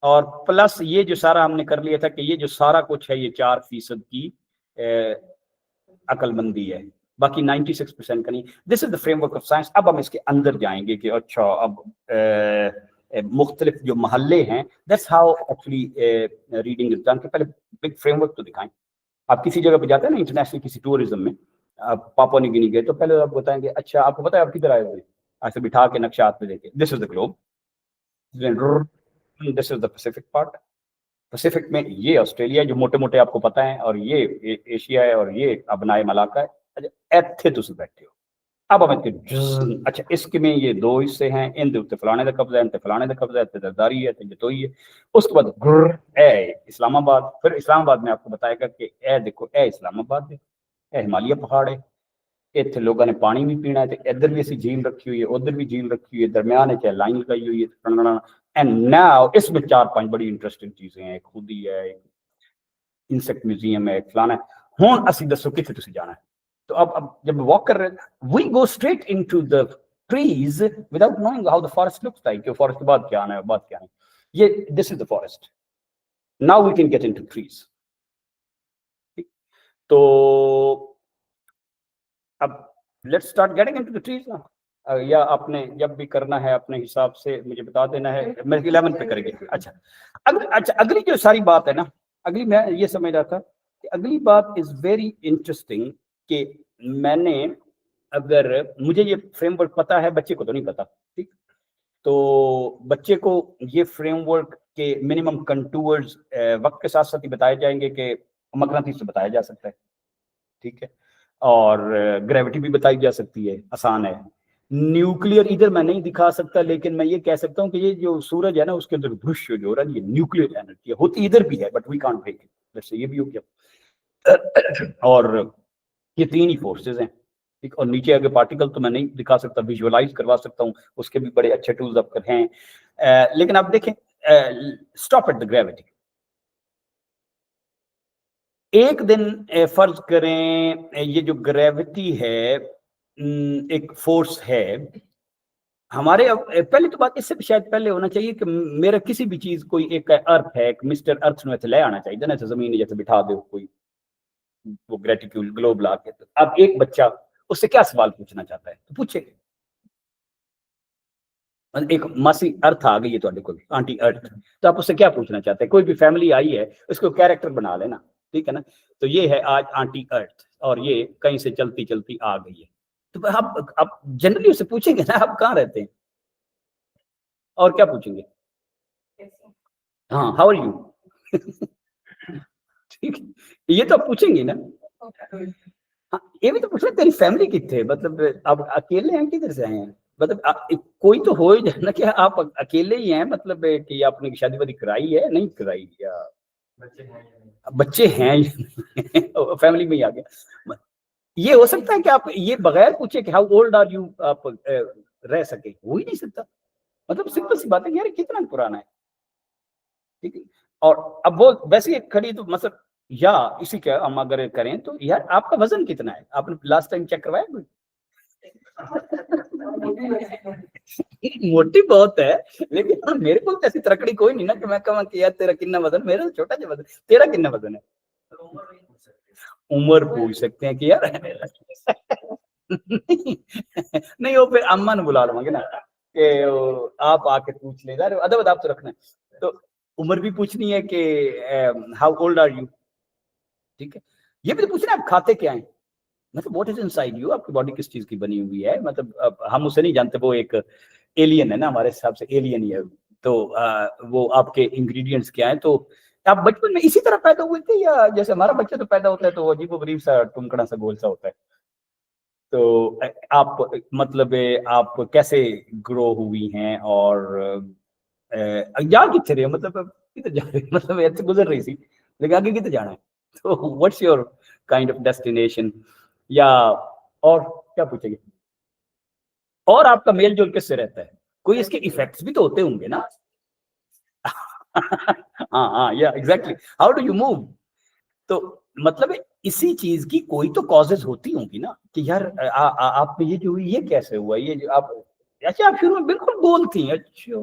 और प्लस ये जो सारा हमने कर लिया था कि ये जो सारा कुछ है ये 4% की अक्लमंदी है, बाकी 96% का नहीं. This is the framework of science. अब हम इसके अंदर जाएंगे कि अच्छा अब मुख्तलिफ जो महल्ले हैं, that's how actually reading is done. पहले बिग फ्रेमवर्क तो दिखाएं. आप किसी जगह पे जाते हैं ना इंटरनेशनल किसी टूरिज्म में, आप पापुआ न्यू गिनी गए तो पहले आप बताएंगे अच्छा आपको पता है आप किधर आए हुए, ऐसे बिठा के नक्शा हाथ में देके, this is the globe, this is the Pacific part. Pacific में ये ऑस्ट्रेलिया जो मोटे मोटे आपको पता है, और ये एशिया है, और ये अबनाए मलाका है. ਇੱਥੇ ਤੁਸੀਂ बैठे हो. अब हम अच्छा इसके में ये 2 हिस्से हैं, इन दे उत्ते फलाने का कब्जा है, इन ते फलाने का कब्जा है, ते दरदारी है, ते जतोई है. उसके बाद ए इस्लामाबाद. फिर इस्लामाबाद में आपको बताएगा कि ए देखो ए इस्लामाबाद है, ए हिमालय पहाड़ है, इतने लोगों ने पानी भी पीना है, तो इधर भी ऐसी झील रखी हुई है, उधर भी झील रखी हुई है, दरम्यान है चाहे लाइन लगाई हुई है. एंड नाउ इसमें 4-5 बड़ी इंटरेस्टिंग चीजें हैं. एक खुदी है, एक इंसेक्ट म्यूजियम है, एक फलाना है. हुन असी दसो किथे तुसी जाना है. तो अब जब वॉक कर रहे हैं, we go straight into the trees without knowing how the forest looks like. कि फॉरेस्ट के बाद क्या आना है, बाद क्या आना है. ये this is the forest. Now we can get into trees. तो अब let's start getting into the trees ना. या आपने जब भी करना है अपने हिसाब से मुझे बता देना है. मैं 11 पे करेंगे. अच्छा अगली जो सारी बात है ना, अगली मैं ये समझ रहा था कि अगली बात इज वेरी इंटरेस्टिंग कि मैंने अगर मुझे ये फ्रेमवर्क पता है, बच्चे को तो नहीं पता, ठीक. तो बच्चे को ये फ्रेमवर्क के मिनिमम कंटूर्स वक्त के साथ साथ ही बताए जाएंगे कि मगनातीस से बताया जा सकता है, ठीक है, और ग्रेविटी भी बताई जा सकती है, आसान है. न्यूक्लियर इधर मैं नहीं दिखा सकता, लेकिन मैं ये कह सकता हूँ कि ये जो सूरज है ना उसके अंदर भ्रुष्य जो हो रहा है, ये न्यूक्लियर एनर्जी होती इधर भी है, but we can't break it. वैसे ये भी हो गया. और ये 3 ही फोर्सेस हैं, ठीक. और नीचे आगे पार्टिकल तो मैं नहीं दिखा सकता, विजुअलाइज करवा सकता हूँ, उसके भी बड़े अच्छे टूल्स अब हैं. लेकिन आप देखें, स्टॉप एट द ग्रेविटी. एक दिन फर्ज करें ये जो ग्रेविटी है एक फोर्स है हमारे. पहले तो बात इससे भी शायद पहले होना चाहिए कि मेरा किसी भी चीज कोई एक अर्थ है, एक मिस्टर अर्थ में ले आना चाहिए ना. जमीन जैसे बिठा दो कोई वो ग्रेटिट्यूड ग्लोब ला के, तो अब एक बच्चा उससे क्या सवाल पूछना चाहता है तो पूछे. एक मासी अर्थ आ गई है तो कोई आंटी अर्थ, तो आप उससे क्या पूछना चाहते हैं. कोई भी फैमिली आई है उसको कैरेक्टर बना लेना, ठीक है ना. तो ये है आज आंटी अर्थ और ये कहीं से चलती चलती आ गई है. तो आप जनरली उससे पूछेंगे ना आप कहाँ रहते हैं, और क्या पूछेंगे. हाँ हाउ आर यू. ठीक है, ये तो आप पूछेंगे ना. हाँ ये भी तो पूछना तेरी फैमिली कितने, मतलब आप अकेले हैं किधर से आए हैं, मतलब कोई तो हो ही जाए ना कि आप अकेले ही हैं, मतलब कि आपने शादी वादी कराई है नहीं कराई, या बच्चे हैं फैमिली में ही आ गया. ये हो सकता है कि आप ये बगैर पूछे कि हाउ ओल्ड आर यू आप रह सके, हो ही नहीं सकता. मतलब सिंपल सी बात है यार कितना पुराना है, ठीक है. और अब वो वैसे ही खड़ी तो मतलब या इसी का हम अगर करें तो यार आपका वजन कितना है, आपने लास्ट टाइम चेक करवाया कोई. मोटी बहुत है, लेकिन मेरे को ऐसी तरकड़ी कोई नहीं ना कि मैं कहूँ कि यार तेरा कितना वजन, मेरा तो छोटा सा वजन, तेरा कितना वजन है. उम्र पूछ सकते हैं कि यार नहीं वो फिर अम्मा ने बुला लूंगे ना कि आप आके पूछ ले. अदब आप तो रखना है, तो उम्र भी पूछनी है कि हाउ ओल्ड आर यू, ठीक है. ये भी तो पूछना है आप खाते क्या हैं, मतलब व्हाट इज इनसाइड यू, आपकी बॉडी किस चीज की बनी हुई है. मतलब अब हम उसे नहीं जानते, वो एक एलियन है ना हमारे हिसाब से, एलियन ही है, तो वो आपके इंग्रेडिएंट्स क्या हैं। तो आप बचपन में इसी तरह पैदा हुए थे या जैसे हमारा बच्चा तो पैदा होता है तो वो अजीबोगरीब सा टुमकड़ा सा गोल सा होता है, तो आप मतलब आप कैसे ग्रो हुई हैं और जा कितने रहे हो, मतलब किधर जा रहे हो, मतलब ऐसे गुजर रही थी लेकिन आगे किधर जाना है, तो what's your kind of destination, या और क्या पूछेंगे, और आपका मेल जोल किससे रहता है, कोई इसके इफेक्ट्स भी तो होते होंगे ना। हाँ हाँ, या exactly, how do you move, तो मतलब इसी चीज की कोई तो कॉजेज होती होंगी ना कि यार आप में ये जो हुई ये कैसे हुआ, ये जो आप अच्छा आप शुरू में बिल्कुल गोल थी, अच्छा,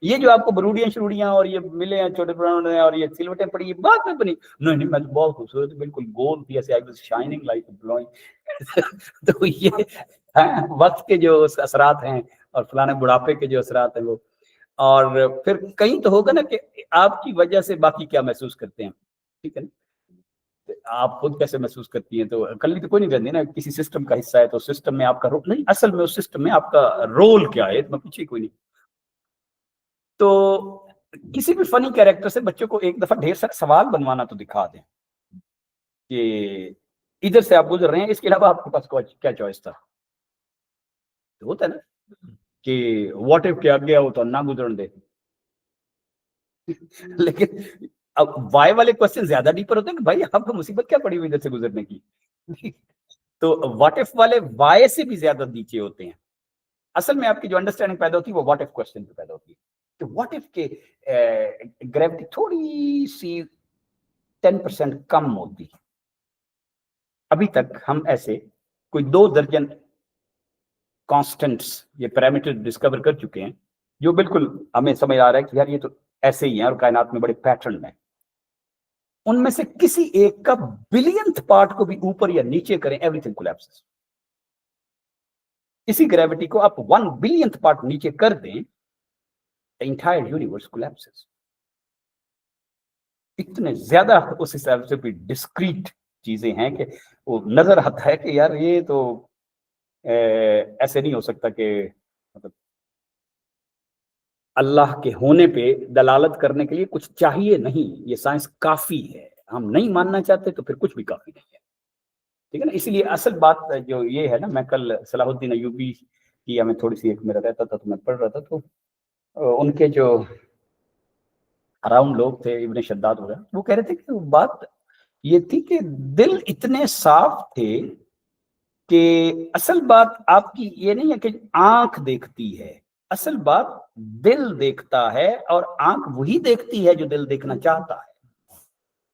ये जो आपको बरूडियां शुरूडियां और ये मिले हैं छोटे पुराने और ये सिलवटें पड़ी ये बाद में बनी, नहीं नहीं मैं तो बहुत खूबसूरत बिल्कुल गोल थी, ऐसे I was shining like glowing. तो ये वक्त के जो असरात हैं और फलाने बुढ़ापे के जो असरात हैं वो, और फिर कहीं तो होगा ना कि आपकी वजह से बाकी क्या महसूस करते हैं, ठीक है ना, आप खुद कैसे महसूस करती हैं, तो कल तो कोई नहीं करती ना, किसी सिस्टम का हिस्सा है तो सिस्टम में आपका रोल नहीं, असल में उस सिस्टम में आपका रोल क्या है, इतना पीछे कोई नहीं। तो किसी भी फनी कैरेक्टर से बच्चों को एक दफा ढेर सारे सवाल बनवाना तो दिखा दें कि इधर से आप गुजर रहे हैं, इसके अलावा आपके पास क्या चॉइस था, तो होता है ना कि व्हाट इफ के आगे हो तो ना गुजरन दे। लेकिन अब वाई वाले क्वेश्चन ज्यादा डीपर होते हैं कि भाई आपको मुसीबत क्या पड़ी हुई इधर से गुजरने की। तो व्हाट इफ वाले वाई से भी ज्यादा नीचे होते हैं। असल में आपकी जो अंडरस्टैंडिंग पैदा होती है वो व्हाट इफ क्वेश्चन पे पैदा होती है। तो व्हाट इफ के ग्रेविटी थोड़ी सी 10% कम होती है, अभी तक हम ऐसे कोई 2 दर्जन कांस्टेंट्स ये पैरामीटर डिस्कवर कर चुके हैं जो बिल्कुल हमें समझ आ रहा है कि यार ये तो ऐसे ही है और कायनात में बड़े पैटर्न है। उनमें से किसी एक का बिलियंथ पार्ट को भी ऊपर या नीचे करें, एवरीथिंग कोलैप्सेस। इसी ग्रेविटी को आप 1 बिलियंथ पार्ट नीचे कर दें, द एंटायर यूनिवर्स कोलैप्सेस। इतने ज्यादा उस हिसाब से भी डिस्क्रीट चीजें हैं कि वो नजर आता है कि यार ये तो ऐसे नहीं हो सकता कि मतलब अल्लाह के होने पे दलालत करने के लिए कुछ चाहिए नहीं, ये साइंस काफी है, हम नहीं मानना चाहते तो फिर कुछ भी काफी नहीं है, ठीक है ना। इसीलिए असल बात जो ये है ना, मैं कल सलाहुद्दीन अयूबी की हमें थोड़ी सी एक मेरा रहता था तो मैं पढ़ रहा था, तो उनके जो अराउंड लोग थे इब्ने शद्दाद वगैरह, वो कह रहे थे कि बात ये थी कि दिल इतने साफ थे कि असल बात आपकी ये नहीं है कि आंख देखती है, असल बात दिल देखता है और आंख वही देखती है जो दिल देखना चाहता है।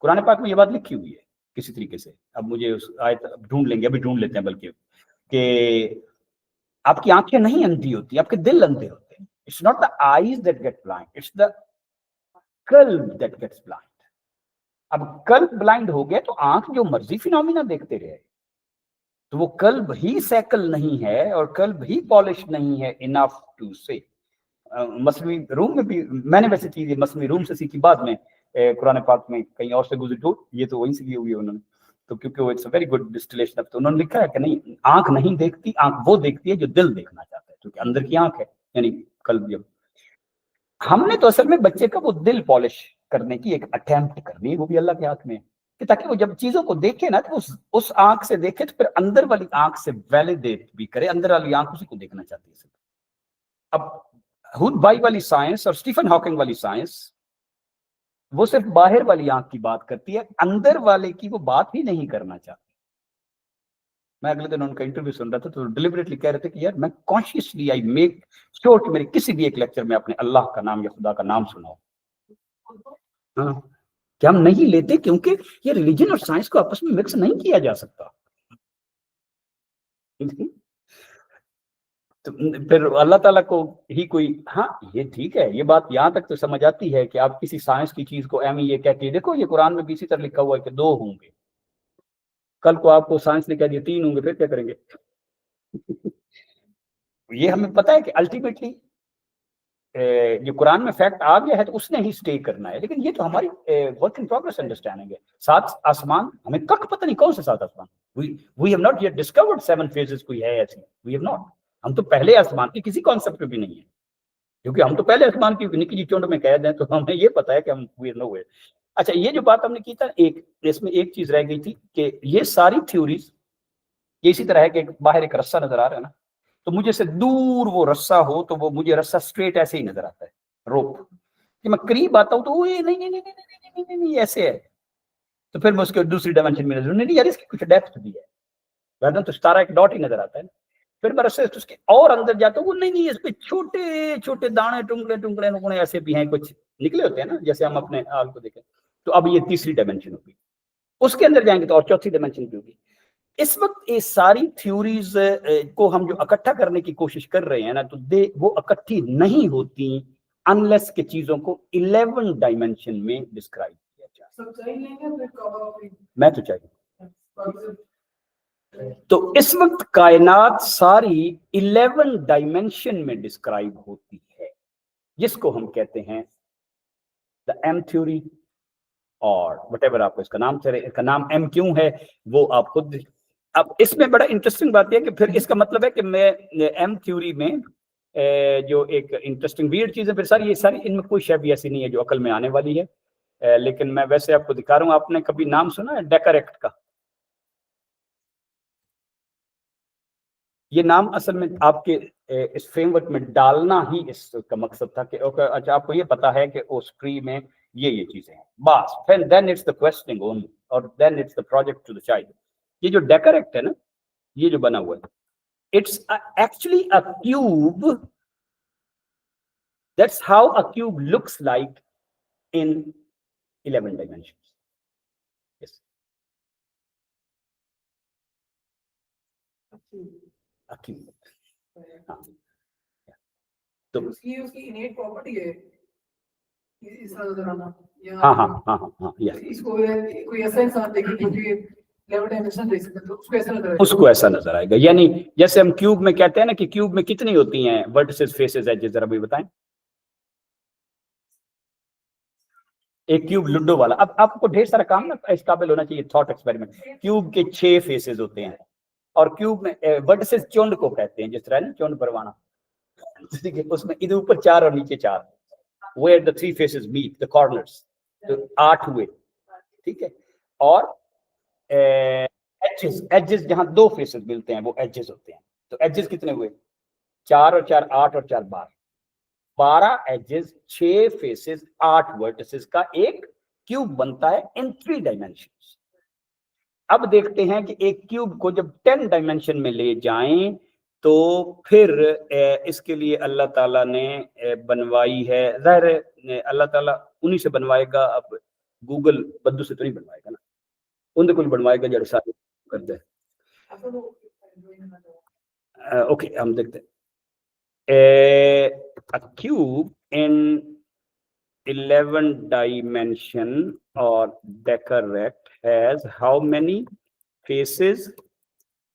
कुरान पाक में ये बात लिखी हुई है किसी तरीके से, अब मुझे उस आयत ढूंढ लेंगे, अभी ढूंढ लेते हैं, बल्कि कि आपकी आंखें नहीं अंधी होती, आपके दिल अंधे होते हैं। It's not the eyes that get blind, it's the कल्ब दैट गेट्स ब्लाइंड। अब कल्ब ब्लाइंड हो गया तो आंख जो मर्जी फिनोमिना देखते रहे, तो वो कल्ब ही सैकल नहीं है और कल्ब ही पॉलिश नहीं है इनफ टू से। मसनवी रूम में भी मैंने वैसे चीज मसनवी रूम से सीखी, बाद में कुरान पाक में कहीं और से गुजरी, तो ये तो वहीं से ली हुई है उन्होंने, तो क्योंकि वो it's a very good distillation of, तो उन्होंने लिखा है कि नहीं, आंख नहीं देखती, आंख वो देखती है जो दिल देखना चाहता है, क्योंकि अंदर की आंख है यानी कल्ब। जब हमने तो असल में बच्चे का वो दिल पॉलिश करने की एक अटेम्प्ट करनी है, वो भी अल्लाह के हाथ में है, कि ताकि वो जब चीजों को देखे ना तो उस आंख से देखे तो फिर अंदर वाली आंख से वैलिडेट भी करे, अंदर वाली आंख उसी को देखना चाहती है। अब हुड बाई वाली साइंस और स्टीफन हॉकिंग वाली साइंस वो सिर्फ बाहर वाली आंख की बात करती है, अंदर वाले की वो बात ही नहीं करना चाहती। मैं अगले दिन उनका इंटरव्यू सुन रहा था तो डिलिबरेटली कह रहे थे कि यार मैं कॉन्शियसली आई मेक श्योर कि मेरे किसी भी एक लेक्चर में अपने अल्लाह का नाम या खुदा का नाम सुनाओ। हाँ, क्या हम नहीं लेते क्योंकि ये रिलीजन और साइंस को आपस में मिक्स नहीं किया जा सकता। तो फिर अल्लाह ताला को ही कोई, हाँ ये ठीक है, ये बात यहाँ तक तो समझ आती है कि आप किसी साइंस की चीज को एम ये कहती है, देखो ये कुरान में भी इसी तरह लिखा हुआ है कि 2 होंगे, कल को आपको साइंस ने कह दिया 3 होंगे, फिर क्या करेंगे? ये हमें पता है कि अल्टीमेटली जो कुरान में फैक्ट आ गया है तो उसने ही स्टे करना है, लेकिन ये तो हमारी वर्क इन प्रोग्रेस अंडरस्टैंडिंग है। 7 आसमान, हमें कख पता नहीं कौन से 7 आसमान, we have not yet discovered 7 phases, कोई है ऐसी, वी हैव नॉट, हम तो पहले आसमान के किसी कॉन्सेप्ट पे भी नहीं है। क्योंकि हम तो पहले आसमान की निकी जी चुंड में कैद हैं, तो हमें ये पता है कि हम वी नो है। अच्छा, ये जो बात हमने की था, एक इसमें एक चीज रह गई थी कि ये सारी थ्योरीज ये इसी तरह है कि बाहर एक रस्सा नजर आ रहा है ना, तो मुझे से दूर वो रस्सा हो तो वो मुझे रस्सा स्ट्रेट ऐसे ही नजर आता है, रोप। कि मैं करीब आता हूँ तो ये नहीं नहीं नहीं नहीं नहीं नहीं नहीं ऐसे है, तो फिर मैं उसके दूसरी डायमेंशन में नजर नहीं यार इसकी कुछ डेप्थ भी है, वरना तो तारा एक डॉट ही नजर आता है। फिर मैं रस्से उसके और अंदर जाता हूँ, वो नहीं नहीं इस पे छोटे छोटे दाने टुकड़े टुकड़े टुकड़े ऐसे भी हैं, कुछ निकले होते हैं ना, जैसे हम अपने आल को देखें। तो अब ये तीसरी डायमेंशन होगी, उसके अंदर जाएंगे तो और चौथी डायमेंशन भी होगी। इस वक्त ये सारी थ्योरीज को हम जो इकट्ठा करने की कोशिश कर रहे हैं ना, तो वो इकट्ठी नहीं होती अनलेस के चीजों को 11 डायमेंशन में डिस्क्राइब किया जाए। मैं तो चाहिए। तो इस वक्त कायनात सारी 11 डायमेंशन में डिस्क्राइब होती है, जिसको हम कहते हैं द एम थ्योरी, और वटेवर आपको इसका नाम चले। इसका नाम एम क्यों है वो आप खुद। अब इसमें बड़ा इंटरेस्टिंग बात यह कि फिर इसका मतलब है कि मैं एम थ्योरी में जो एक इंटरेस्टिंग वियर्ड चीज है, फिर सारी ये सारी इनमें कोई शय भी ऐसी नहीं है जो अकल में आने वाली है। लेकिन मैं वैसे आपको दिखा रहा हूँ। आपने कभी नाम सुना है डेकर एक्ट का? ये नाम असल में आपके इस फ्रेमवर्क में डालना ही इसका मकसद था कि अच्छा आपको ये पता है कि उस ट्री में ये चीजें हैं, बस फिर then it's the questioning only, और then it's the project to the child. ये जो डेकर एक्ट है ना, ये जो बना हुआ है, it's actually a cube. That's how a cube looks like in 11 dimensions. Yes, a cube. हाँ, तो उसकी इनेट प्रॉपर्टी है इस नजर आना। हाँ हाँ हाँ हाँ हाँ, यस। इसको कोई ऐसा इंसान देखे क्योंकि लेवल डायमेंशन देख सकते, तो उसको ऐसा नजर आएगा। यानी जैसे हम क्यूब में कहते हैं ना कि क्यूब में कितनी होती हैं वर्टिसेस, फेसेस, एजेस, जरा भी बताएं। एक क्यूब लुडो वाला, अब आपको ढेर सारा काम ना इस काबिल होना चाहिए, थॉट एक्सपेरिमेंट। क्यूब के 6 फेसेस होते हैं, और क्यूब में वर्टिसेस चुंड को कहते हैं, जिस तरह ना चुंड परवाना, ठीक है, उसमें इधर ऊपर 4 और नीचे 4, where the 3 faces meet the corners, तो 8 हुए, ठीक है। और एजेस, एजेस जहां 2 फेसेस मिलते हैं वो एजेस होते हैं। तो एजेस कितने हुए? 4 और 4 8 और 4 12 एजेस, 6 फेसेस, 8 वर्टिसेस का एक क्यूब बनता है इन 3 डायमेंशंस। अब देखते हैं कि एक क्यूब को जब 10 डायमेंशन में ले जाएं तो फिर इसके लिए अल्लाह ताला ने बनवाई है, ज़ाहिर है अल्लाह ताला उन्हीं से बनवाएगा। अब गूगल बद्दू से तो नहीं बनवाएगा ना, उनसे कुछ बनवाएगा जड़ सारे कर दे। ओके, हम देखते हैं। A cube in 11 dimension or Decker rect has how many faces,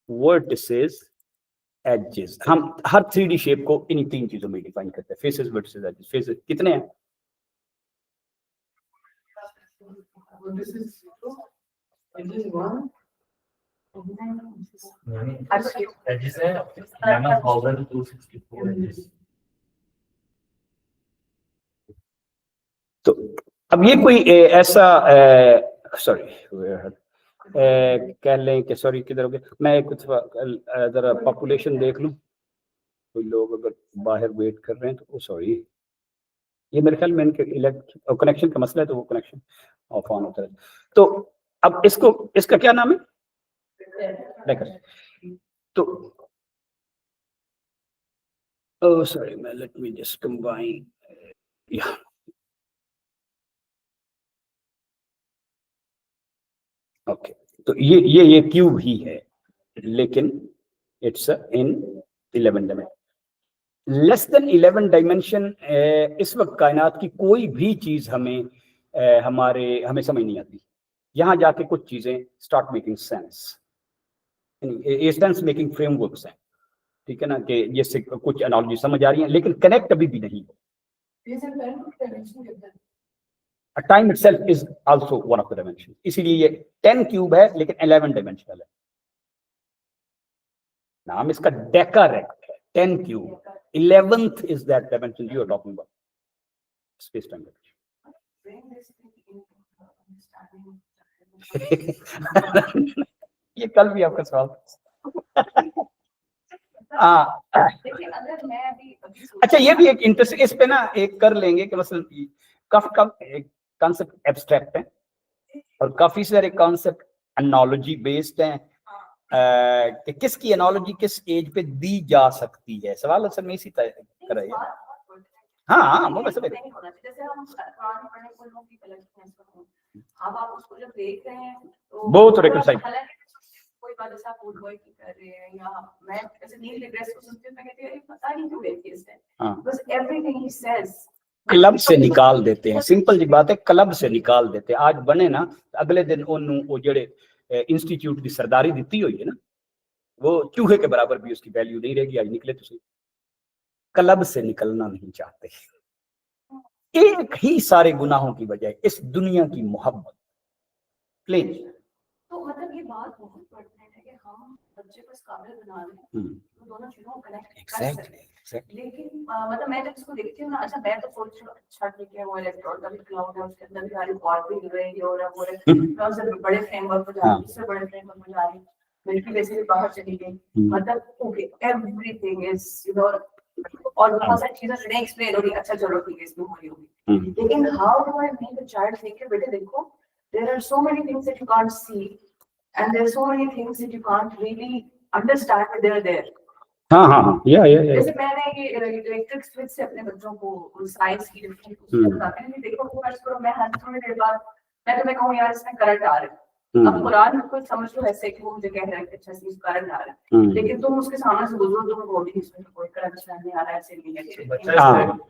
vertices, edges? हम हर 3D शेप को इन 3 चीजों में डिफाइन करते हैं, फेसेस, वर्टिसेस, एजेस। फेसेस कितने हैं? एजेस है 11,264 एजेस। तो अब ये कोई ऐसा सॉरी कह लें कि सॉरी किधर हो गया, मैं कुछ जरा पॉपुलेशन देख लूं, कोई लोग अगर बाहर वेट कर रहे हैं तो सॉरी, ये मेरे ख्याल में इनके कनेक्शन का मसला है, तो वो कनेक्शन ऑफ ऑन होता है। तो अब इसका क्या नाम है? डेकर। तो सॉरी, मैं लेट मी जस्ट कंबाइन, या ओके। तो ये क्यूब ही है, लेकिन it's in 11 dimension. Less than 11 dimension इस वक्त कायनात की कोई भी चीज हमें समझ नहीं आती। यहां जाके कुछ चीजें start making sense, sense making frameworks हैं, ठीक है ना, कि जैसे कुछ एनालॉजी समझ आ रही है लेकिन कनेक्ट अभी भी नहीं हो। Time itself is also one of the dimension, इसीलिए ये 10 क्यूब है लेकिन 11 डायमेंशनल है। नाम इसका डेकर रेक्ट है, 10 cube 11th is that dimension you are talking about, space time dimension. ये कल भी आपका सवाल अच्छा, ये भी एक इंटरेस्ट, इस पे ना एक कर लेंगे कि मसलन काफी कॉन्सेप्ट एब्स्ट्रैक्ट है और काफी सारे कॉन्सेप्ट एनालॉजी बेस्ड हैं, कि किसकी एनालॉजी किस एज पे दी जा सकती है। सवाल असल में इसी तरह कर रहे हैं। हाँ वो वैसे जैसे हम कुरान पढ़ने को लोग की कलेक्शन, अब आप उसको जब देख रहे हैं तो बहुत रिकॉन्साइल, कोई बात ऐसा फूड बॉय की कर रहे हैं या मैं ऐसे नील रिग्रेस को सुनती हूं, मैं कहती हूं पता नहीं क्यों एथियस्ट है, बस एवरीथिंग ही सेज क्लब से निकाल देते हैं। सिंपल जी बात है, क्लब से निकाल देते हैं। आज बने ना अगले दिन ओनू वो जेड़े इंस्टीट्यूट की सरदारी दी हुई है ना, वो चूहे के बराबर भी उसकी वैल्यू नहीं रहेगी। आज निकले तो क्लब से निकलना नहीं चाहते। एक ही सारे गुनाहों की वजह इस दुनिया की मोहब्बत। प्लीज तो मतलब ये बात बहुत इंपॉर्टेंट है कि हम बच्चे को इस काबिल बना दें तो दोनों चीजों को कनेक्ट कर सकते। लेकिन मतलब मैं जब इसको देखती हूँ ना, अच्छा मैं तो सोच रही हूँ अच्छा ठीक है वो इलेक्ट्रॉन का भी क्लाउड है, उसके अंदर भी सारी रिकॉर्ड भी मिल रही है और अब मैं उससे बड़े फ्रेमवर्क पर जा रही हूँ, उससे बड़े फ्रेमवर्क पर जा रही हूँ, मिल्की वे से भी बाहर चली गई, मतलब okay everything is you know, और बहुत सारी चीजें नहीं एक्सप्लेन हो रही, अच्छा चलो ठीक है इसमें हो रही होगी, लेकिन how do I make a child think कि बेटे देखो there are so many things that you can't see and there are so many things that you can't really understand but they're there. हाँ जैसे मैंने ये इलेक्ट्रिक स्विच से अपने बच्चों को साइंस की डिफरेंट बताते हैं, देखो फर्स्ट करो मैं हर थोड़ी देर बाद मैं तुम्हें कहूँ यार इसमें करंट आ रहा है, अब कुरान में कुछ समझ लो ऐसे कि वो मुझे कह रहा है कि अच्छा इसमें करंट आ रहा है, लेकिन तुम उसके सामने से गुजरो तुम बोली इसमें कोई करंट नहीं आ रहा है, ऐसे नहीं है,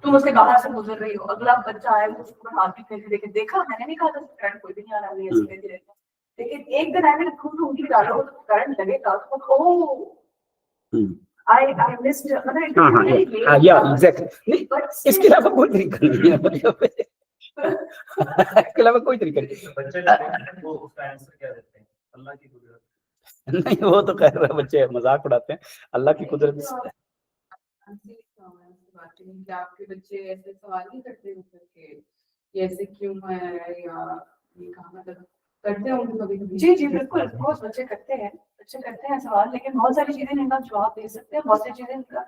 तुम उसके बाहर से गुजर रही हो, अगला बच्चा आए तो उसको हाथ भी फेंक देखे, देखा मैंने नहीं कहा था करंट कोई भी नहीं आ रहा है ऐसे फेंक रहता, लेकिन एक दिन आगे खुद उंगली डालो तो करंट लगेगा तो ओह I missed एग्जैक्टली। इसके अलावा कोई तरीका नहीं है, मतलब इसके अलावा कोई तरीका नहीं। वो उसका आंसर क्या देते हैं? अल्लाह की कुदरत। नहीं वो तो कह रहे बच्चे मजाक उड़ाते हैं, अल्लाह की कुदरत। आपके बच्चे ऐसे सवाल नहीं करते कि ऐसे क्यों है या ये कहा, मतलब करते होंगे कभी कभी? जी बिल्कुल बहुत बच्चे करते हैं सवाल, लेकिन बहुत सारी चीजें इनका जवाब दे सकते हैं, बहुत सारी चीजें इनका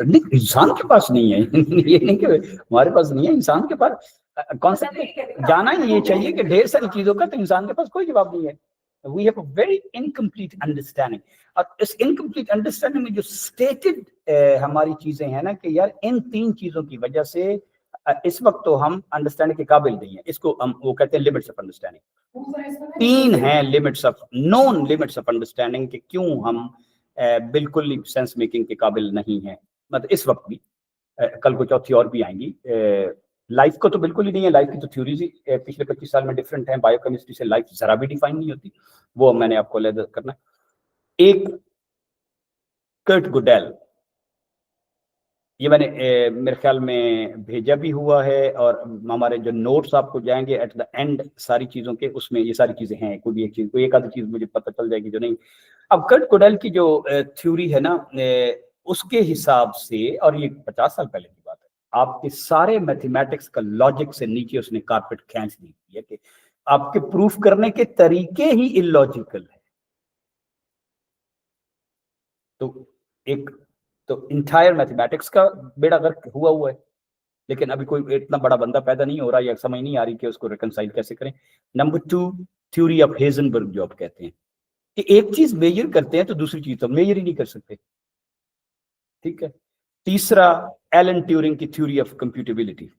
नहीं इंसान के पास नहीं है। ये नहीं कि हमारे पास नहीं है, इंसान के पास कॉन्सेप्ट जाना ही ये चाहिए कि ढेर सारी चीजों का तो इंसान के पास कोई जवाब नहीं है। We have a very incomplete understanding, और इस incomplete understanding में जो stated हमारी चीजें हैं ना कि यार इन तीन चीजों की वजह से इस वक्त तो हम अंडरस्टैंडिंग के काबिल नहीं है, इसको हम वो कहते हैं लिमिट्स ऑफ अंडरस्टैंडिंग। तीन हैं limits of non limits of understanding कि क्यों हम बिल्कुल सेंस मेकिंग के काबिल नहीं है। मतलब इस वक्त भी कल को चौथी और भी आएंगी। लाइफ को तो बिल्कुल ही नहीं है, लाइफ की तो थ्योरीज ही पिछले 25 साल में डिफरेंट है। बायोकेमिस्ट्री से लाइफ जरा भी डिफाइन नहीं होती, वो मैंने आपको अलग करना। एक कर्ट गुडेल, ये मैंने मेरे ख्याल में भेजा भी हुआ है और हमारे जो नोट्स आपको जाएंगे एट द एंड सारी चीज़ों के, उसमें ये सारी चीज़ें हैं। कोई भी एक चीज़, कोई एक आधी चीज़ मुझे पता चल जाएगी जो नहीं। अब कर्ट गुडेल की जो थ्योरी है ना, उसके हिसाब से, और ये 50 साल पहले की बात है, आपके सारे मैथमेटिक्स का लॉजिक से नीचे उसने कारपेट खींच दी है कि आपके प्रूफ करने के तरीके ही इलॉजिकल है। तो इंटायर मैथमेटिक्स का बेड़ा गर्क हुआ है, लेकिन अभी कोई इतना बड़ा बंदा पैदा नहीं हो रहा या समझ नहीं आ रही कि उसको रिकंसाइल कैसे करें। नंबर 2 थ्योरी ऑफ हेजनबर्ग जो आप कहते हैं कि एक चीज मेजर करते हैं तो दूसरी चीज तो मेजर ही नहीं कर सकते, ठीक है। तीसरा एलन ट्यूरिंग की थ्योरी ऑफ कंप्यूटेबिलिटी,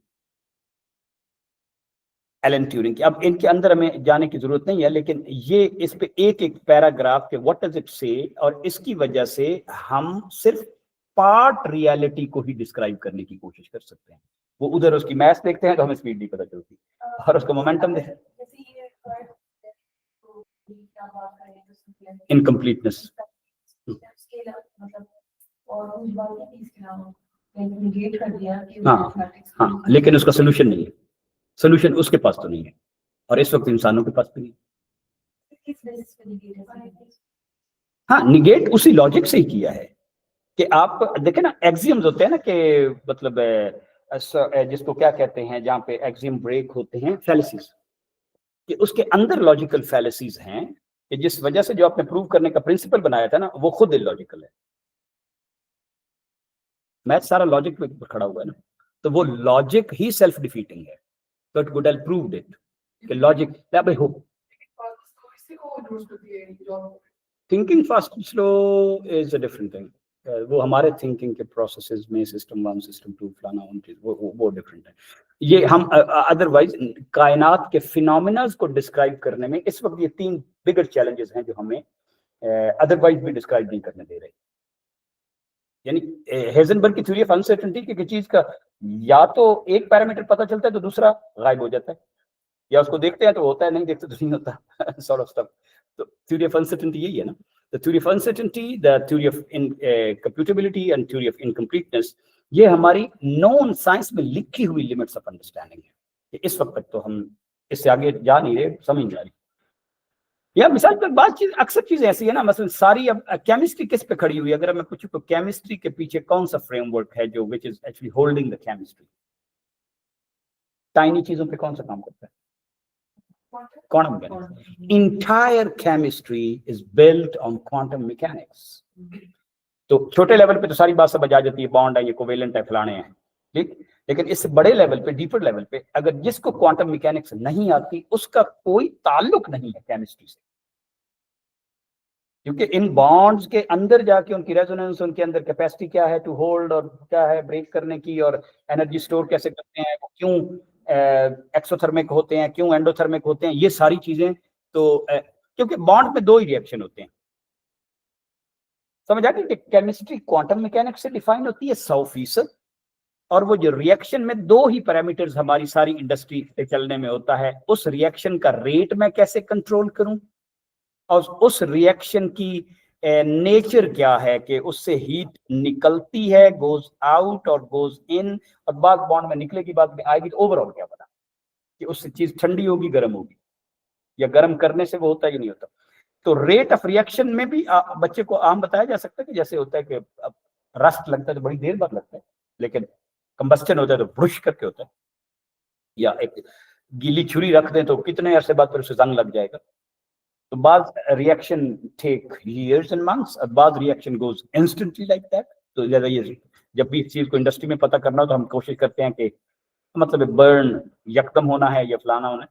एलन ट्यूरिंग की। अब इनके अंदर हमें जाने की जरूरत नहीं है, लेकिन ये इस पे एक एक पैराग्राफ के व्हाट डज इट से, और इसकी वजह से हम सिर्फ पार्ट रियलिटी को ही डिस्क्राइब करने की कोशिश कर सकते हैं। वो उधर उसकी मैथ्स देखते हैं तो हमें स्पीड नहीं पता चलती, और उसका मोमेंटम देखते हैं, इनकम्प्लीटनेस। हाँ, लेकिन उसका सोल्यूशन नहीं है, सोल्यूशन उसके पास तो नहीं है, और इस वक्त इंसानों के पास भी नहीं। हाँ, निगेट उसी लॉजिक से ही किया है कि आप देखें ना, एक्सियम्स होते हैं ना कि मतलब जिसको क्या कहते हैं, जहाँ पे एक्सियम ब्रेक होते हैं, फैलेसीज, कि उसके अंदर लॉजिकल फैलेसीज हैं कि जिस वजह से जो आपने प्रूव करने का प्रिंसिपल बनाया था ना, वो खुद इलॉजिकल है। मैथ सारा लॉजिक पे खड़ा हुआ है ना, तो वो लॉजिक ही सेल्फ डिफीटिंग है। तो it good have proved it कि लॉजिक भाई हो। Thinking fast slow is a different thing. वो हमारे थिंकिंग के प्रोसेसेस में सिस्टम 1 सिस्टम 2 फलाना वो डिफरेंट है। ये हम अदरवाइज कायनात के फिनोमिनास को डिस्क्राइब करने में इस वक्त ये 3 बिगर चैलेंजेस हैं जो हमें अदरवाइज भी डिस्क्राइब नहीं करने दे रहे। यानी हेजनबर्ग की थ्योरी ऑफ अनसर्टेनिटी कि चीज का या तो एक पैरामीटर पता चलता है तो दूसरा गायब हो जाता है, या उसको देखते हैं तो होता है, नहीं देखते तो नहीं होता सॉर्ट ऑफ स्टफ। तो थ्योरी ऑफ अनसर्टेनिटी यही है ना, the theory of uncertainty, the theory of computability and theory of incompleteness, ये हमारी नोन साइंस में लिखी हुई लिमिट्स ऑफ अंडरस्टैंडिंग है कि इस वक्त तक तो हम इससे आगे जा नहीं रहे, समझ नहीं आ रही। या मिसाल पर बात चीज, अक्सर चीजें ऐसी है ना, मसलन सारी अब केमिस्ट्री किस पे खड़ी हुई है, अगर मैं पूछूं तो केमिस्ट्री के पीछे कौन सा फ्रेमवर्क है जो which is actually holding the chemistry? Tiny चीजों पे कौन सा काम करता है? Quantum mechanics. Entire chemistry is built on quantum mechanics. तो छोटे लेवल पे तो सारी बात समझ आ जाती है, बॉन्ड है, ये कोवेलेंट है, फलाने हैं, ठीक। लेकिन इस बड़े लेवल पे, डीपर लेवल पे, अगर जिसको क्वांटम मैकेनिक्स नहीं आती उसका कोई ताल्लुक नहीं है केमिस्ट्री से, क्योंकि इन बॉन्ड्स के अंदर जाके उनकी रेजोनेंस, उनके अंदर कैपेसिटी क्या है टू होल्ड और क्या है ब्रेक करने की, और एनर्जी स्टोर कैसे करते हैं, वो क्यों एक्सोथर्मिक होते हैं, क्यों एंडोथर्मिक होते हैं, ये सारी चीजें। तो क्योंकि बॉन्ड में 2 ही रिएक्शन होते हैं, समझ आ गई कि केमिस्ट्री क्वांटम मैकेनिक्स से डिफाइन होती है 100%, और वो जो रिएक्शन में 2 ही पैरामीटर्स हमारी सारी इंडस्ट्री पे चलने में होता है, उस रिएक्शन का रेट मैं कैसे कंट्रोल करूं, और उस रिएक्शन की नेचर क्या है कि उससे हीट निकलती है, गोज आउट और गोज इन, और बाद बॉन्ड में निकलेगी, बाद में आएगी, तो ओवरऑल क्या पता कि उससे चीज ठंडी होगी, गर्म होगी, या गर्म करने से वो होता ही नहीं होता। तो रेट ऑफ रिएक्शन में भी बच्चे को आम बताया जा सकता है कि जैसे होता है कि रस्ट लगता है तो बड़ी देर बाद लगता है, लेकिन कंबस्टन होता है तो ब्रुश करके होता है, या एक गीली छुरी रख दें तो कितने अरसे बाद फिर उसे जंग लग जाएगा। तो बाद reaction take years and months, और बाद reaction goes instantly like that. तो ये जब भी इस चीज को इंडस्ट्री में पता करना हो तो हम कोशिश करते हैं कि मतलब बर्न यकदम होना है या फलाना होना है।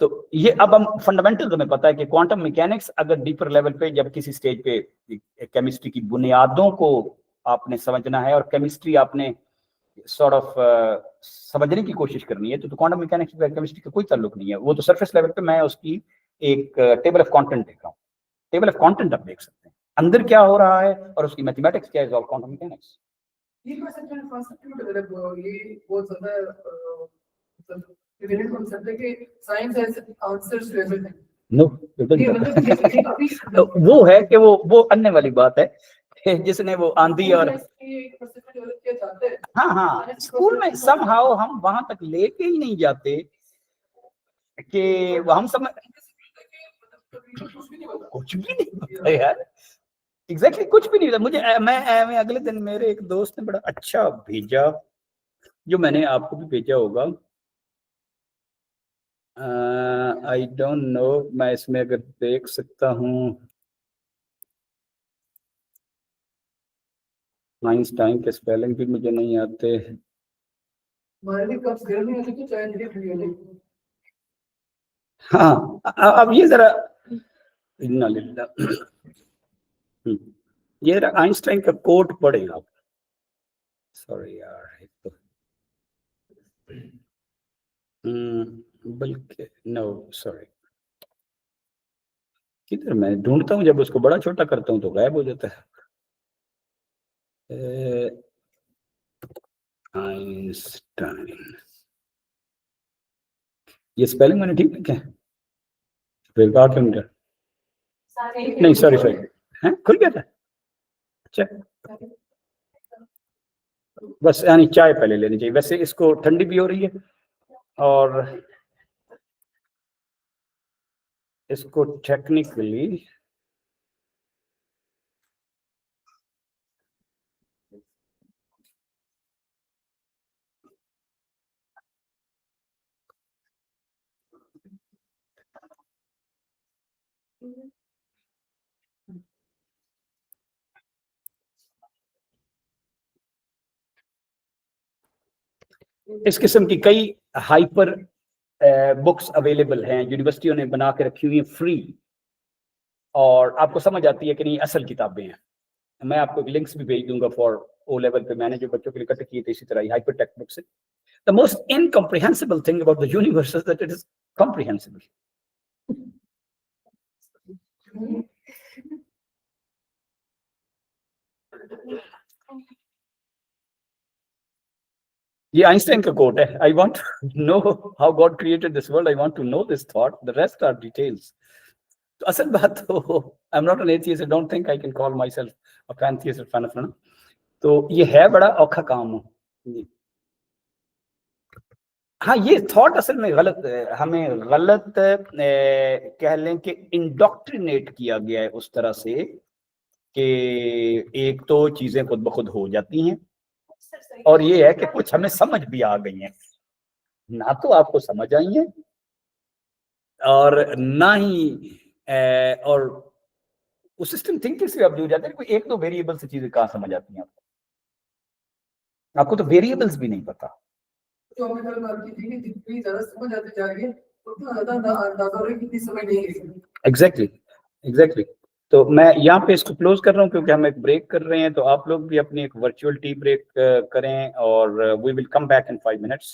तो ये अब हम फंडामेंटल हमें पता है कि क्वांटम मैकेनिक्स अगर डीपर लेवल पे जब किसी स्टेज पे केमिस्ट्री की बुनियादों को आपने समझना है और केमिस्ट्री आपने सॉर्ट ऑफ समझने की कोशिश करनी है, तो क्वांटम मैकेनिक्स और केमिस्ट्री का कोई ताल्लुक नहीं है। वो तो सरफेस लेवल पे मैं उसकी एक टेबल ऑफ कंटेंट देख रहा हूँ। टेबल ऑफ कंटेंट आप देख सकते हैं, अंदर क्या हो रहा है और उसकी मैथमेटिक्स क्या है, ऑल क्वांटम मैकेनिक्स। ये कॉन्सेप्ट मतलब ये बहुत ज्यादा रिलेटेड कॉन्सेप्ट है कि science has answers to everything. No, वो है कि वो अन्य वाली बात है जिसने वो आंधी और हाँ हाँ, स्कूल में समहाउ हम वहां तक लेके ही नहीं जाते कि हम समझ कुछ भी नहीं पता यार, एग्जैक्टली कुछ भी नहीं पता मुझे। मैं अगले दिन मेरे एक दोस्त ने बड़ा अच्छा भेजा, जो मैंने आपको भी भेजा होगा, आई डोंट नो, मैं इसमें अगर देख सकता हूँ, आइंस्टाइन के स्पेलिंग भी मुझे नहीं आते। हाँ, अब ये जरा ये जरा आइंस्टाइन का कोट पढ़े आप। सॉरी यार, बल्कि नो सॉरी, किधर मैं ढूंढता हूँ, जब उसको बड़ा छोटा करता हूँ तो गायब हो जाता है। आइंस्टाइन, ये स्पेलिंग मैंने ठीक लिखा है? फिर कहा क्यों नहीं, सॉरी है, खुल गया था। अच्छा, बस यानी चाय पहले लेनी चाहिए। वैसे इसको ठंडी भी हो रही है और इसको टेक्निकली इस किस्म की कई हाइपर बुक्स अवेलेबल हैं, यूनिवर्सिटियों ने बना के रखी हुई हैं फ्री, और आपको समझ आती है कि नहीं असल किताबें हैं। मैं आपको लिंक्स भी भेज दूंगा फॉर ओ लेवल पे, मैंने जो बच्चों के लिए इकट्ठे किए थे इसी तरह hypertext books. The most incomprehensible thing about the universe is that it is comprehensible. ये आइंस्टाइन का कोट है, I want to know how God created this world, I want to know this thought, the rest are details. तो असल बात तो I am not an atheist, I don't think I can call myself a pantheist और फैन। तो ये है बड़ा औखा काम है। हाँ, ये थॉट असल में गलत है, हमें गलत कह लें कि इंडोक्ट्रिनेट किया गया है उस तरह से कि एक तो चीजें खुद ब खुद हो जाती हैं, और ये है कि कुछ हमें समझ भी आ गई हैं, ना तो आपको समझ आई है और ना ही और उस सिस्टम थिंकिंग से आप जुड़ जाते हैं। कोई एक दो वेरिएबल से चीजें कहाँ समझ आती हैं आपको तो वेरिएबल्स भी नहीं पता। जो हमें कल बात की थी कि जितनी ज्यादा समझ आती जा रही है उतना ज्यादा अंदाजा हो रहा है कितनी समझ नहीं है। एग्जैक्टली। तो मैं यहाँ पे इसको क्लोज कर रहा हूँ क्योंकि हम एक ब्रेक कर रहे हैं, तो आप लोग भी अपनी एक वर्चुअल टी ब्रेक करें और we will come back in 5 minutes।